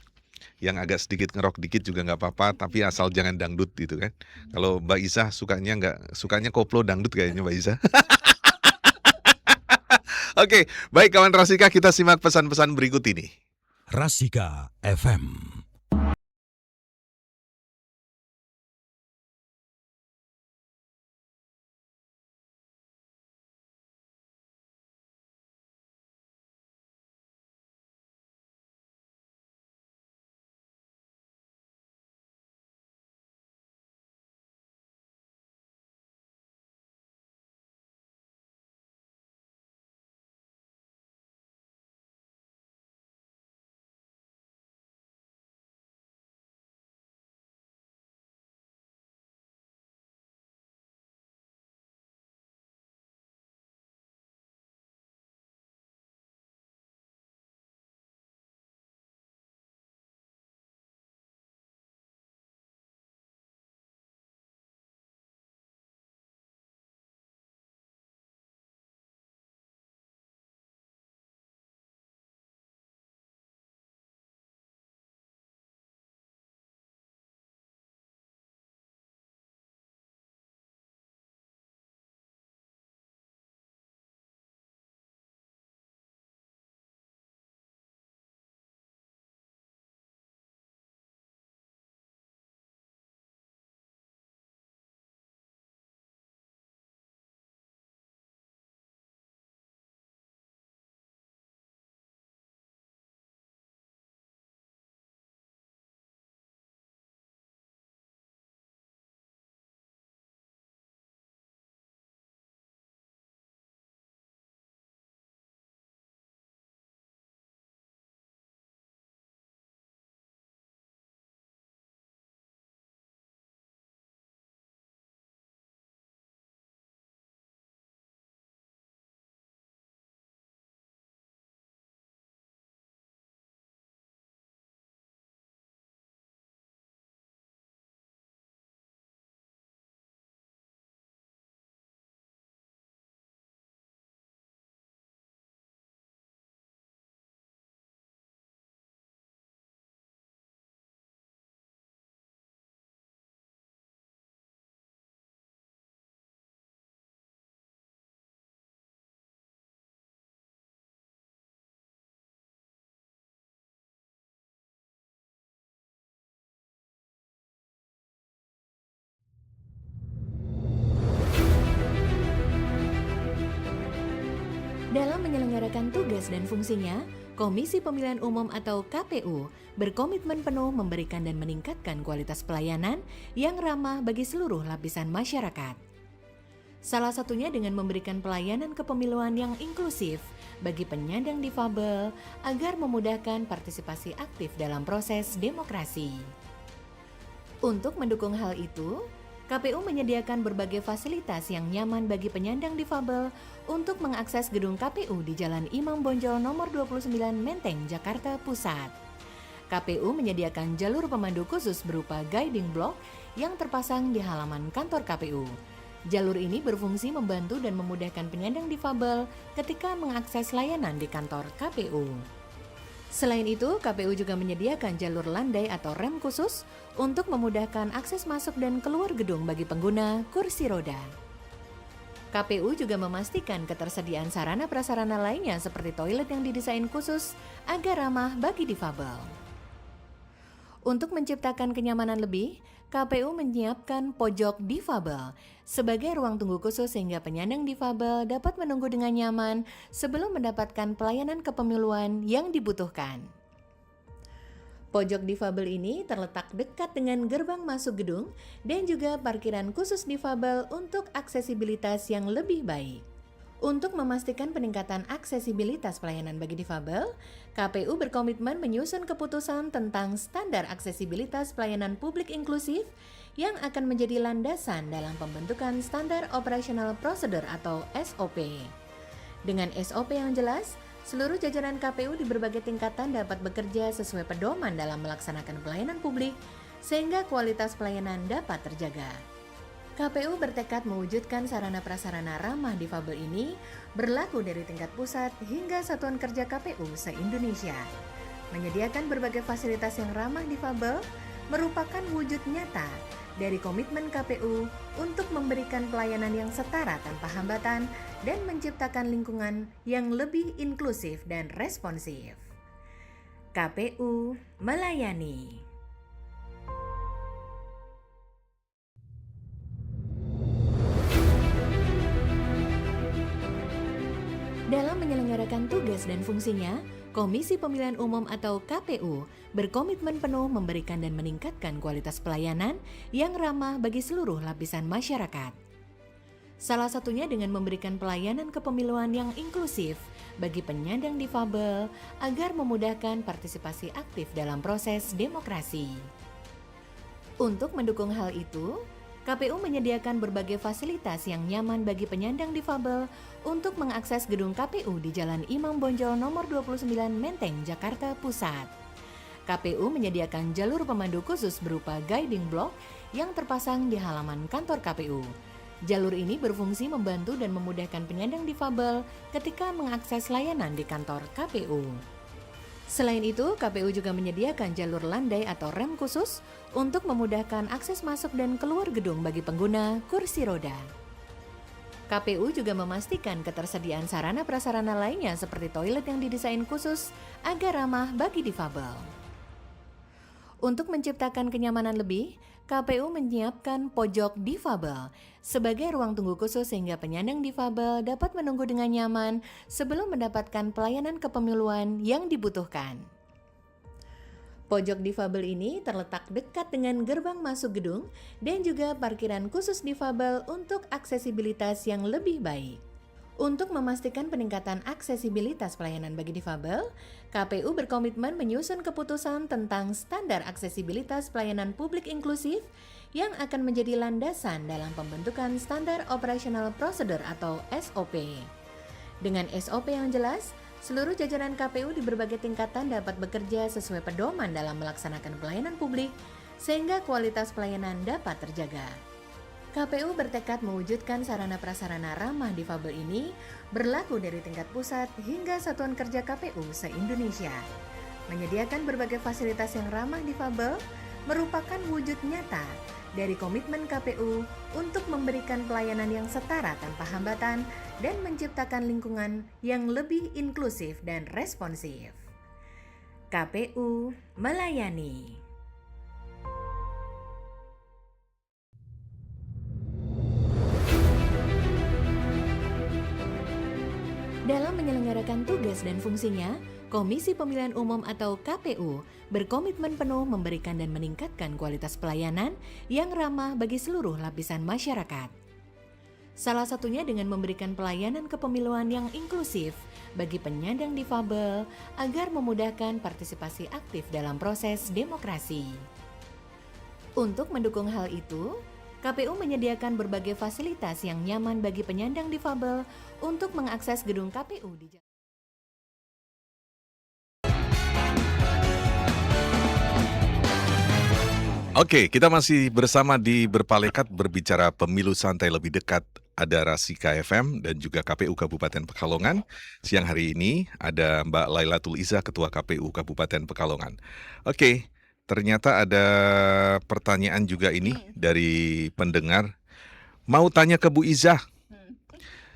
S2: Yang agak sedikit ngerok dikit juga nggak apa-apa, tapi asal jangan dangdut gitu kan. Kalau Mbak Isa sukanya koplo dangdut kayaknya Mbak Isa. Oke, baik kawan Rasika, kita simak pesan-pesan berikut ini.
S1: Rasika FM.
S7: Dalam menyelenggarakan tugas dan fungsinya, Komisi Pemilihan Umum atau KPU berkomitmen penuh memberikan dan meningkatkan kualitas pelayanan yang ramah bagi seluruh lapisan masyarakat. Salah satunya dengan memberikan pelayanan kepemiluan yang inklusif bagi penyandang difabel agar memudahkan partisipasi aktif dalam proses demokrasi. Untuk mendukung hal itu, KPU menyediakan berbagai fasilitas yang nyaman bagi penyandang difabel untuk mengakses gedung KPU di Jalan Imam Bonjol nomor 29 Menteng, Jakarta Pusat. KPU menyediakan jalur pemandu khusus berupa guiding block yang terpasang di halaman kantor KPU. Jalur ini berfungsi membantu dan memudahkan penyandang difabel ketika mengakses layanan di kantor KPU. Selain itu, KPU juga menyediakan jalur landai atau rem khusus untuk memudahkan akses masuk dan keluar gedung bagi pengguna kursi roda. KPU juga memastikan ketersediaan sarana prasarana lainnya seperti toilet yang didesain khusus agar ramah bagi difabel. Untuk menciptakan kenyamanan lebih, KPU menyiapkan pojok difabel sebagai ruang tunggu khusus sehingga penyandang difabel dapat menunggu dengan nyaman sebelum mendapatkan pelayanan kepemiluan yang dibutuhkan. Pojok difabel ini terletak dekat dengan gerbang masuk gedung dan juga parkiran khusus difabel untuk aksesibilitas yang lebih baik. Untuk memastikan peningkatan aksesibilitas pelayanan bagi difabel, KPU berkomitmen menyusun keputusan tentang standar aksesibilitas pelayanan publik inklusif yang akan menjadi landasan dalam pembentukan standar operational procedure atau SOP. Dengan SOP yang jelas, seluruh jajaran KPU di berbagai tingkatan dapat bekerja sesuai pedoman dalam melaksanakan pelayanan publik sehingga kualitas pelayanan dapat terjaga. KPU bertekad mewujudkan sarana prasarana ramah difabel ini berlaku dari tingkat pusat hingga satuan kerja KPU se-Indonesia. Menyediakan berbagai fasilitas yang ramah difabel merupakan wujud nyata dari komitmen KPU untuk memberikan pelayanan yang setara tanpa hambatan dan menciptakan lingkungan yang lebih inklusif dan responsif. KPU melayani. Dalam menyelenggarakan tugas dan fungsinya, Komisi Pemilihan Umum atau KPU berkomitmen penuh memberikan dan meningkatkan kualitas pelayanan yang ramah bagi seluruh lapisan masyarakat. Salah satunya dengan memberikan pelayanan kepemiluan yang inklusif bagi penyandang difabel agar memudahkan partisipasi aktif dalam proses demokrasi. Untuk mendukung hal itu, KPU menyediakan berbagai fasilitas yang nyaman bagi penyandang difabel untuk mengakses gedung KPU di Jalan Imam Bonjol nomor 29 Menteng, Jakarta Pusat. KPU menyediakan jalur pemandu khusus berupa guiding block yang terpasang di halaman kantor KPU. Jalur ini berfungsi membantu dan memudahkan penyandang difabel ketika mengakses layanan di kantor KPU. Selain itu, KPU juga menyediakan jalur landai atau rem khusus untuk memudahkan akses masuk dan keluar gedung bagi pengguna kursi roda. KPU juga memastikan ketersediaan sarana prasarana lainnya seperti toilet yang didesain khusus agar ramah bagi difabel. Untuk menciptakan kenyamanan lebih, KPU menyiapkan pojok difabel sebagai ruang tunggu khusus sehingga penyandang difabel dapat menunggu dengan nyaman sebelum mendapatkan pelayanan kepemiluan yang dibutuhkan. Pojok difabel ini terletak dekat dengan gerbang masuk gedung dan juga parkiran khusus difabel untuk aksesibilitas yang lebih baik. Untuk memastikan peningkatan aksesibilitas pelayanan bagi difabel, KPU berkomitmen menyusun keputusan tentang standar aksesibilitas pelayanan publik inklusif yang akan menjadi landasan dalam pembentukan standar operational procedure atau SOP. Dengan SOP yang jelas, seluruh jajaran KPU di berbagai tingkatan dapat bekerja sesuai pedoman dalam melaksanakan pelayanan publik sehingga kualitas pelayanan dapat terjaga. KPU bertekad mewujudkan sarana prasarana ramah difabel ini berlaku dari tingkat pusat hingga satuan kerja KPU se-Indonesia. Menyediakan berbagai fasilitas yang ramah difabel merupakan wujud nyata dari komitmen KPU untuk memberikan pelayanan yang setara tanpa hambatan dan menciptakan lingkungan yang lebih inklusif dan responsif. KPU melayani. Dalam menyelenggarakan tugas dan fungsinya, Komisi Pemilihan Umum atau KPU berkomitmen penuh memberikan dan meningkatkan kualitas pelayanan yang ramah bagi seluruh lapisan masyarakat. Salah satunya dengan memberikan pelayanan kepemiluan yang inklusif bagi penyandang difabel agar memudahkan partisipasi aktif dalam proses demokrasi. Untuk mendukung hal itu, KPU menyediakan berbagai fasilitas yang nyaman bagi penyandang difabel untuk mengakses gedung KPU di Jakarta.
S2: Oke, kita masih bersama di Berpalekat berbicara pemilu santai lebih dekat. Ada Rasika FM dan juga KPU Kabupaten Pekalongan. Siang hari ini ada Mbak Lailatul Izzah, Ketua KPU Kabupaten Pekalongan. Oke, ternyata ada pertanyaan juga ini dari pendengar. Mau tanya ke Bu Izzah.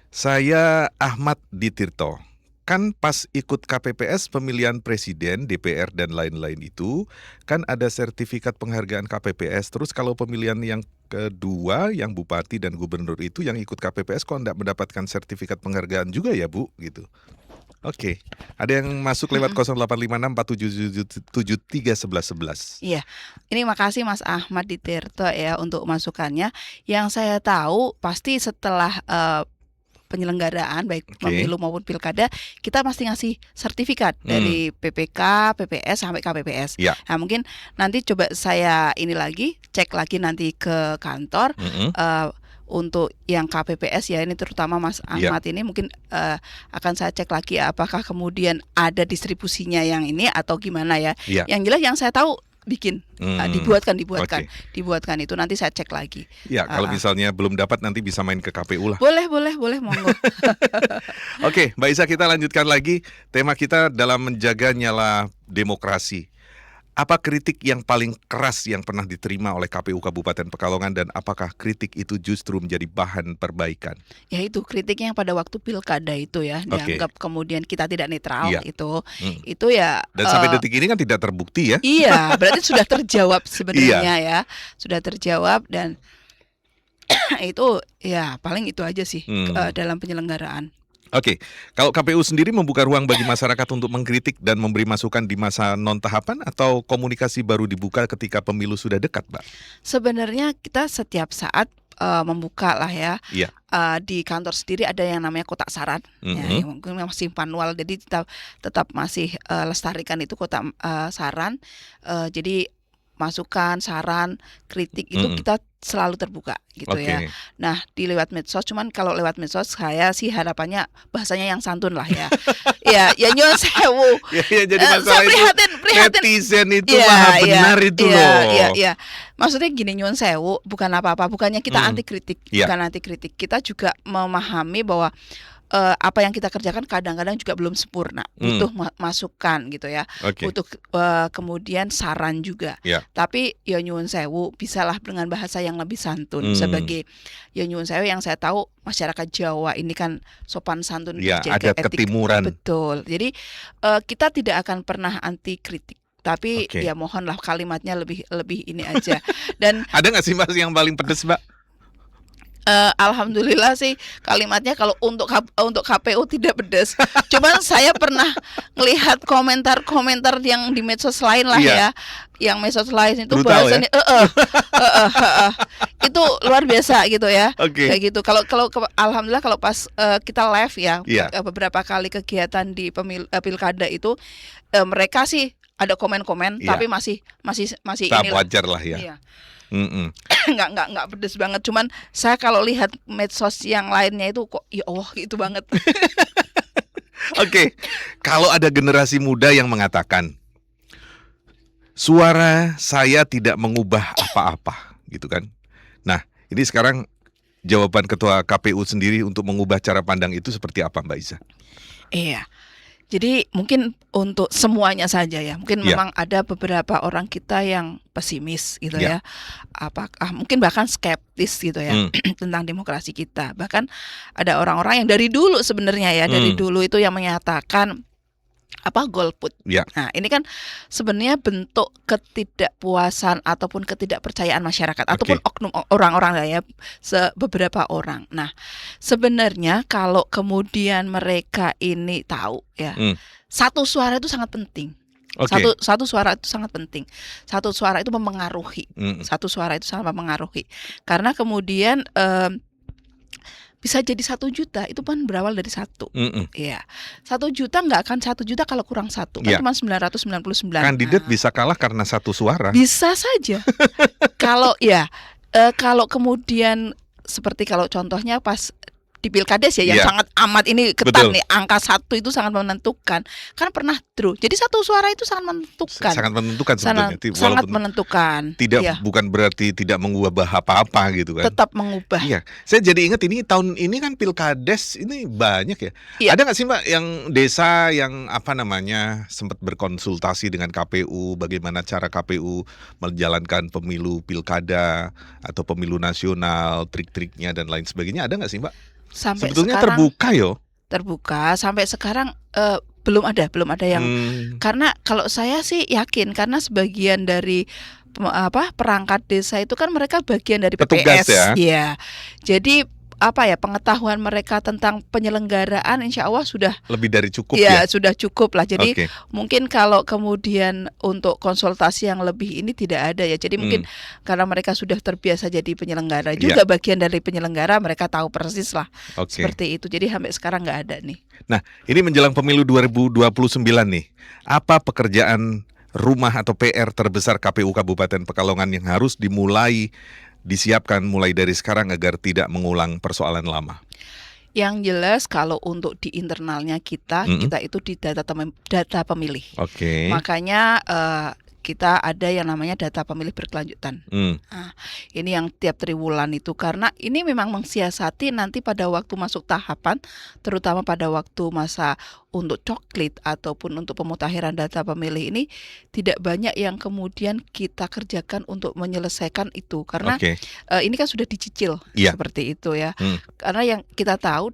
S2: Saya Ahmad Ditirto. Kan pas ikut KPPS pemilihan presiden, DPR dan lain-lain itu kan ada sertifikat penghargaan KPPS. Terus kalau pemilihan yang kedua yang bupati dan gubernur itu yang ikut KPPS kok enggak mendapatkan sertifikat penghargaan juga ya Bu gitu. Oke, ada yang masuk lewat 085647773111.
S3: Iya, ini makasih Mas Ahmad Ditirto ya untuk masukannya. Yang saya tahu pasti setelah penyelenggaraan baik
S2: Oke.
S3: pemilu maupun pilkada, kita pasti ngasih sertifikat dari PPK, PPS sampai KPPS.
S2: Ya.
S3: Nah, mungkin nanti coba saya ini lagi cek lagi nanti ke kantor.
S2: Mm-mm.
S3: Untuk yang KPPS ya, ini terutama Mas
S2: Iya.
S3: Ahmad ini mungkin akan saya cek lagi apakah kemudian ada distribusinya yang ini atau gimana ya.
S2: Iya.
S3: Yang jelas yang saya tahu bikin dibuatkan
S2: Oke.
S3: dibuatkan itu nanti saya cek lagi.
S2: Ya, kalau misalnya belum dapat nanti bisa main ke KPU lah.
S3: Boleh monggo.
S2: Oke, Mbak Isa, kita lanjutkan lagi. Tema kita dalam menjaga nyala demokrasi. Apa kritik yang paling keras yang pernah diterima oleh KPU Kabupaten Pekalongan, dan apakah kritik itu justru menjadi bahan perbaikan?
S3: Ya itu kritiknya yang pada waktu pilkada itu ya,
S2: Oke.
S3: dianggap kemudian kita tidak netral
S2: Iya.
S3: itu ya.
S2: Dan sampai detik ini kan tidak terbukti ya?
S3: Iya, berarti sudah terjawab sebenarnya ya, sudah terjawab dan itu ya paling itu aja sih dalam penyelenggaraan.
S2: Oke, kalau KPU sendiri membuka ruang bagi masyarakat untuk mengkritik dan memberi masukan di masa non-tahapan, atau komunikasi baru dibuka ketika pemilu sudah dekat, Mbak?
S3: Sebenarnya kita setiap saat membuka lah ya.
S2: Iya.
S3: Di kantor sendiri ada yang namanya kotak saran, ya, yang mungkin masih manual, jadi kita tetap masih lestarikan itu kotak saran. Jadi masukan, saran, kritik itu kita selalu terbuka gitu ya. Nah, di lewat medsos, cuman kalau lewat medsos saya sih harapannya bahasanya yang santun lah ya. ya nyuwun sewu.
S2: Ya, jadi masalah
S3: Saya
S2: itu
S3: prihatin.
S2: netizen itu maha benar itu loh.
S3: Iya. Maksudnya gini, nyuwun sewu bukan apa-apa, bukannya kita anti kritik,
S2: Iya.
S3: bukan anti kritik. Kita juga memahami bahwa apa yang kita kerjakan kadang-kadang juga belum sempurna, butuh masukan gitu ya,
S2: Oke.
S3: butuh kemudian saran juga.
S2: Ya.
S3: Tapi ya nyuwun sewu, bisalah dengan bahasa yang lebih santun. Sebagai ya nyuwun sewu, yang saya tahu masyarakat Jawa ini kan sopan santun,
S2: Ya,
S3: dijaga
S2: ada
S3: etik.
S2: ketimuran.
S3: Betul. Jadi kita tidak akan pernah anti kritik. Tapi
S2: Oke.
S3: ya mohonlah kalimatnya lebih ini aja. Dan
S2: Ada nggak sih, Mbak, yang paling pedes, Mbak?
S3: alhamdulillah sih kalimatnya kalau untuk KPU tidak pedas. Cuman saya pernah melihat komentar-komentar yang di medsos lain lah
S2: Iya.
S3: ya. Yang medsos lain itu
S2: Brutal
S3: bahasanya itu luar biasa gitu ya.
S2: Oke.
S3: Kayak gitu. Kalau alhamdulillah kalau pas kita live ya,
S2: Iya.
S3: beberapa kali kegiatan di pilkada itu mereka sih ada komen-komen,
S2: Iya.
S3: tapi masih
S2: Tahap
S3: inilah.
S2: wajar lah ya.
S3: Iya.
S2: Mm-mm.
S3: nggak pedes banget, cuman saya kalau lihat medsos yang lainnya itu kok ya Allah gitu banget.
S2: Oke, kalau ada generasi muda yang mengatakan suara saya tidak mengubah apa-apa, gitu kan? Nah, ini sekarang jawaban Ketua KPU sendiri untuk mengubah cara pandang itu seperti apa, Mbak Isa?
S3: Iya. Jadi mungkin untuk semuanya saja ya. Mungkin
S2: Iya.
S3: memang ada beberapa orang kita yang pesimis gitu
S2: Iya.
S3: ya. Apakah mungkin bahkan skeptis gitu ya tentang demokrasi kita. Bahkan ada orang-orang yang dari dulu sebenarnya ya, dari dulu itu yang menyatakan golput.
S2: Ya.
S3: Nah, ini kan sebenarnya bentuk ketidakpuasan ataupun ketidakpercayaan masyarakat ataupun oknum orang-orang lah ya, beberapa orang. Nah, sebenarnya kalau kemudian mereka ini tahu ya, satu suara itu sangat penting.
S2: Oke.
S3: Satu suara itu sangat penting. Satu suara itu mempengaruhi. Satu suara itu sangat mempengaruhi. Karena kemudian bisa jadi 1 juta itu kan berawal dari 1. Iya. 1 juta nggak akan 1 juta kalau kurang 1. Kan
S2: Iya.
S3: cuma 999.
S2: Kandidat bisa kalah karena satu suara.
S3: Bisa saja. Kalau kalau kemudian seperti kalau contohnya pas di Pilkades ya, yang
S2: Iya.
S3: sangat amat ini ketat
S2: Betul.
S3: nih, angka 1 itu sangat menentukan. Kan pernah draw. Jadi 1 suara itu sangat menentukan.
S2: Sangat menentukan sebetulnya.
S3: Sangat
S2: Walaupun
S3: menentukan.
S2: tidak,
S3: Iya,
S2: bukan berarti tidak mengubah apa-apa gitu kan.
S3: tetap mengubah.
S2: Iya, saya jadi ingat ini tahun ini kan Pilkades ini banyak ya.
S3: Iya.
S2: Ada nggak sih, Mbak, yang desa yang sempat berkonsultasi dengan KPU, bagaimana cara KPU menjalankan pemilu pilkada atau pemilu nasional, trik-triknya dan lain sebagainya, ada nggak sih, Mbak?
S3: Sampai
S2: Sebetulnya
S3: sekarang
S2: terbuka yo.
S3: terbuka sampai sekarang belum ada yang karena kalau saya sih yakin karena sebagian dari perangkat desa itu kan mereka bagian dari
S2: Petugas
S3: PPS
S2: ya.
S3: Iya. Jadi pengetahuan mereka tentang penyelenggaraan insya Allah sudah
S2: Lebih dari cukup
S3: ya
S2: ya.
S3: sudah cukup lah. Jadi
S2: Oke.
S3: mungkin kalau kemudian untuk konsultasi yang lebih ini tidak ada ya. Jadi mungkin karena mereka sudah terbiasa jadi penyelenggara
S2: Iya.
S3: juga bagian dari penyelenggara, mereka tahu persis lah
S2: Oke.
S3: seperti itu. Jadi sampai sekarang nggak ada nih.
S2: Nah, ini menjelang pemilu 2029 nih. Apa pekerjaan rumah atau PR terbesar KPU Kabupaten Pekalongan yang harus disiapkan mulai dari sekarang agar tidak mengulang persoalan lama?
S3: Yang jelas kalau untuk di internalnya kita itu di data pemilih.
S2: Oke.
S3: Makanya kita ada yang namanya data pemilih berkelanjutan. Nah, ini yang tiap triwulan itu karena ini memang mensiasati nanti pada waktu masuk tahapan, terutama pada waktu masa untuk coklit ataupun untuk pemutahiran data pemilih ini tidak banyak yang kemudian kita kerjakan untuk menyelesaikan itu karena
S2: Oke.
S3: ini kan sudah dicicil
S2: Iya.
S3: seperti itu ya. Karena yang kita tahu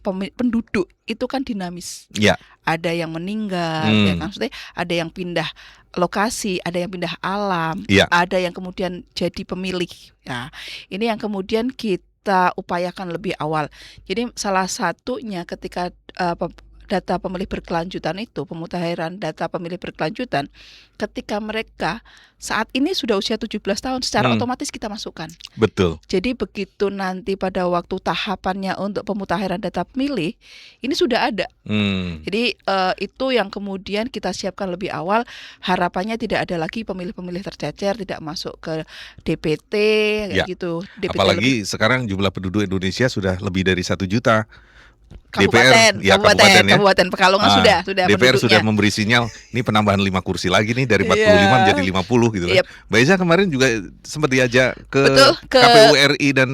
S3: penduduk itu kan dinamis.
S2: Ya.
S3: Ada yang meninggal, ya kan? Maksudnya ada yang pindah lokasi, ada yang pindah alam,
S2: Iya.
S3: ada yang kemudian jadi pemilih. Nah, ini yang kemudian kita upayakan lebih awal. Jadi salah satunya ketika data pemilih berkelanjutan itu, pemutahiran data pemilih berkelanjutan, ketika mereka saat ini sudah usia 17 tahun, secara otomatis kita masukkan.
S2: Betul.
S3: Jadi begitu nanti pada waktu tahapannya untuk pemutahiran data pemilih, ini sudah ada. Jadi itu yang kemudian kita siapkan lebih awal. Harapannya tidak ada lagi pemilih-pemilih tercecer, tidak masuk ke DPT,
S2: Ya.
S3: kayak gitu. DPT
S2: Apalagi sekarang jumlah penduduk Indonesia sudah lebih dari 1 juta.
S3: Kabupaten,
S2: DPR, ya,
S3: Kabupaten Pekalongan sudah
S2: DPR sudah
S3: penduduknya.
S2: memberi sinyal ini penambahan 5 kursi lagi nih dari 45
S3: Iya.
S2: menjadi 50 gitu kan.
S3: Yep.
S2: Mbak Iza kemarin juga sempat diajak ke
S3: Betul, ke
S2: KPU RI dan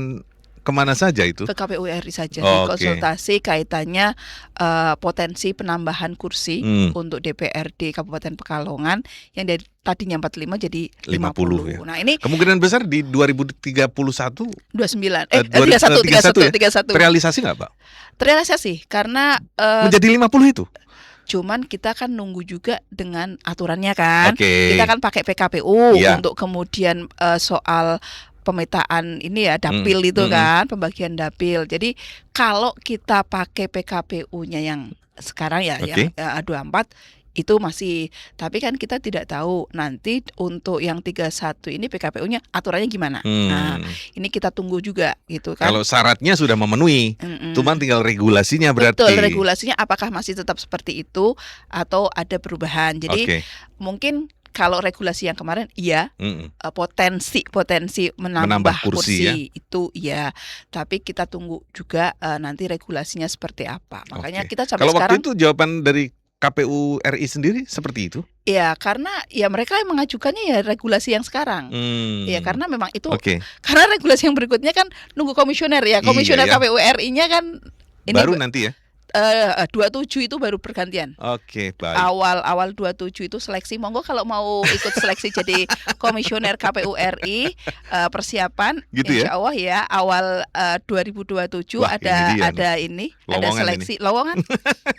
S2: kemana saja itu?
S3: ke KPU RI saja
S2: Oh, oke.
S3: konsultasi kaitannya potensi penambahan kursi untuk DPRD Kabupaten Pekalongan yang dari tadinya 45 jadi
S2: 50 ya.
S3: 50. Nah, ini
S2: Kemungkinan besar di 2031
S3: 29
S2: 31
S3: 31
S2: terrealisasi nggak, Pak?
S3: terrealisasi karena
S2: Menjadi 50 itu?
S3: cuman kita kan nunggu juga dengan aturannya kan.
S2: Oke.
S3: Kita kan pakai PKPU
S2: Iya.
S3: untuk kemudian soal pemetaan ini ya dapil itu kan, pembagian dapil. Jadi kalau kita pakai PKPU-nya yang sekarang ya
S2: Oke.
S3: yang 24 itu masih, tapi kan kita tidak tahu nanti untuk yang 31 ini PKPU-nya aturannya gimana. Nah, ini kita tunggu juga gitu kan.
S2: Kalau syaratnya sudah memenuhi, cuman tinggal regulasinya berarti.
S3: Betul, regulasinya apakah masih tetap seperti itu atau ada perubahan. Jadi
S2: Oke.
S3: mungkin kalau regulasi yang kemarin iya, potensi menambah
S2: Menambah kursi,
S3: kursi
S2: ya.
S3: itu iya, tapi kita tunggu juga nanti regulasinya seperti apa. Makanya
S2: Oke.
S3: kita sampai
S2: Kalau
S3: sekarang
S2: waktu itu jawaban dari KPU RI sendiri seperti itu?
S3: ya karena ya mereka yang mengajukannya ya regulasi yang sekarang. Ya karena memang itu
S2: Oke.
S3: karena regulasi yang berikutnya kan nunggu komisioner ya. Komisioner
S2: Iya, ya.
S3: KPU RI-nya kan ini
S2: Baru nanti ya?
S3: 27 itu baru pergantian.
S2: Oke, baik.
S3: Awal 27 itu seleksi. Monggo kalau mau ikut seleksi jadi komisioner KPU RI, persiapan
S2: Gitu ya?
S3: insya Allah ya awal 2027
S2: Wah, ini dia
S3: ada ini ada
S2: Lowongan
S3: seleksi lowongan.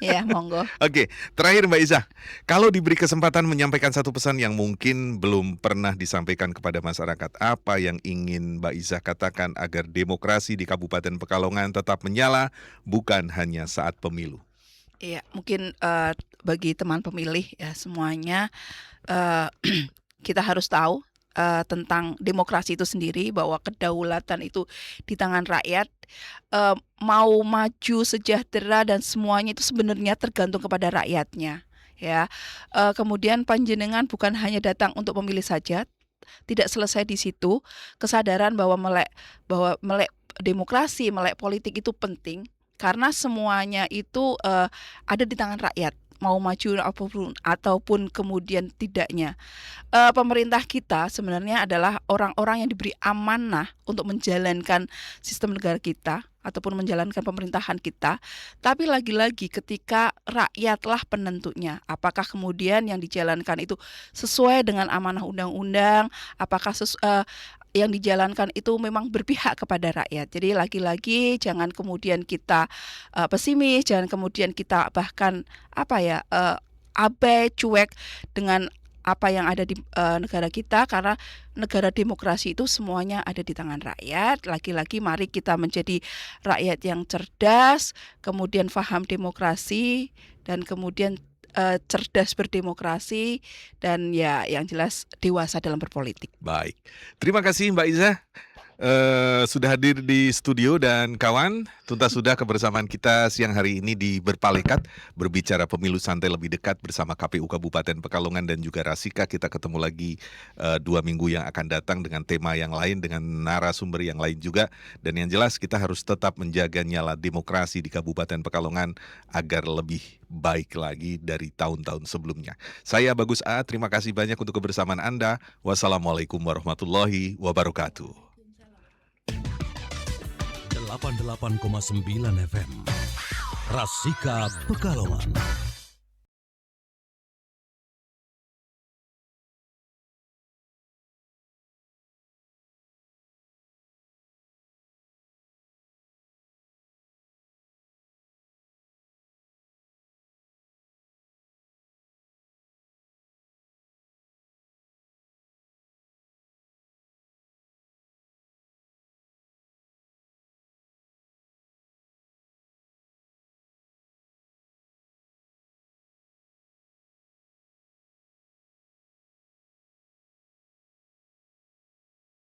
S3: Ya monggo.
S2: Oke, terakhir Mbak Iza, kalau diberi kesempatan menyampaikan satu pesan yang mungkin belum pernah disampaikan kepada masyarakat, apa yang ingin Mbak Iza katakan agar demokrasi di Kabupaten Pekalongan tetap menyala, bukan hanya saat pemilu?
S3: Iya, mungkin bagi teman pemilih ya semuanya kita harus tahu tentang demokrasi itu sendiri, bahwa kedaulatan itu di tangan rakyat. Mau maju sejahtera dan semuanya itu sebenarnya tergantung kepada rakyatnya ya. Kemudian panjenengan bukan hanya datang untuk memilih saja, tidak selesai di situ. Kesadaran bahwa melek demokrasi, melek politik itu penting karena semuanya itu ada di tangan rakyat, mau maju ataupun kemudian tidaknya. Pemerintah kita sebenarnya adalah orang-orang yang diberi amanah untuk menjalankan sistem negara kita ataupun menjalankan pemerintahan kita. Tapi lagi-lagi ketika rakyatlah penentunya, apakah kemudian yang dijalankan itu sesuai dengan amanah undang-undang, apakah yang dijalankan itu memang berpihak kepada rakyat. Jadi lagi-lagi jangan kemudian kita pesimis, jangan kemudian kita bahkan abai, cuek dengan apa yang ada di negara kita, karena negara demokrasi itu semuanya ada di tangan rakyat. Lagi-lagi mari kita menjadi rakyat yang cerdas, kemudian paham demokrasi, dan kemudian cerdas berdemokrasi, dan ya yang jelas dewasa dalam berpolitik.
S2: Baik, terima kasih Mbak Iza sudah hadir di studio, dan kawan, tuntas sudah kebersamaan kita siang hari ini di Berpalekat, berbicara pemilu santai lebih dekat bersama KPU Kabupaten Pekalongan dan juga Rasika. Kita ketemu lagi 2 minggu yang akan datang dengan tema yang lain, dengan narasumber yang lain juga. Dan yang jelas kita harus tetap menjaga nyala demokrasi di Kabupaten Pekalongan agar lebih baik lagi dari tahun-tahun sebelumnya. Saya Bagus A, terima kasih banyak untuk kebersamaan Anda. Wassalamualaikum warahmatullahi wabarakatuh.
S1: 88,9 FM Rasika Pekalongan.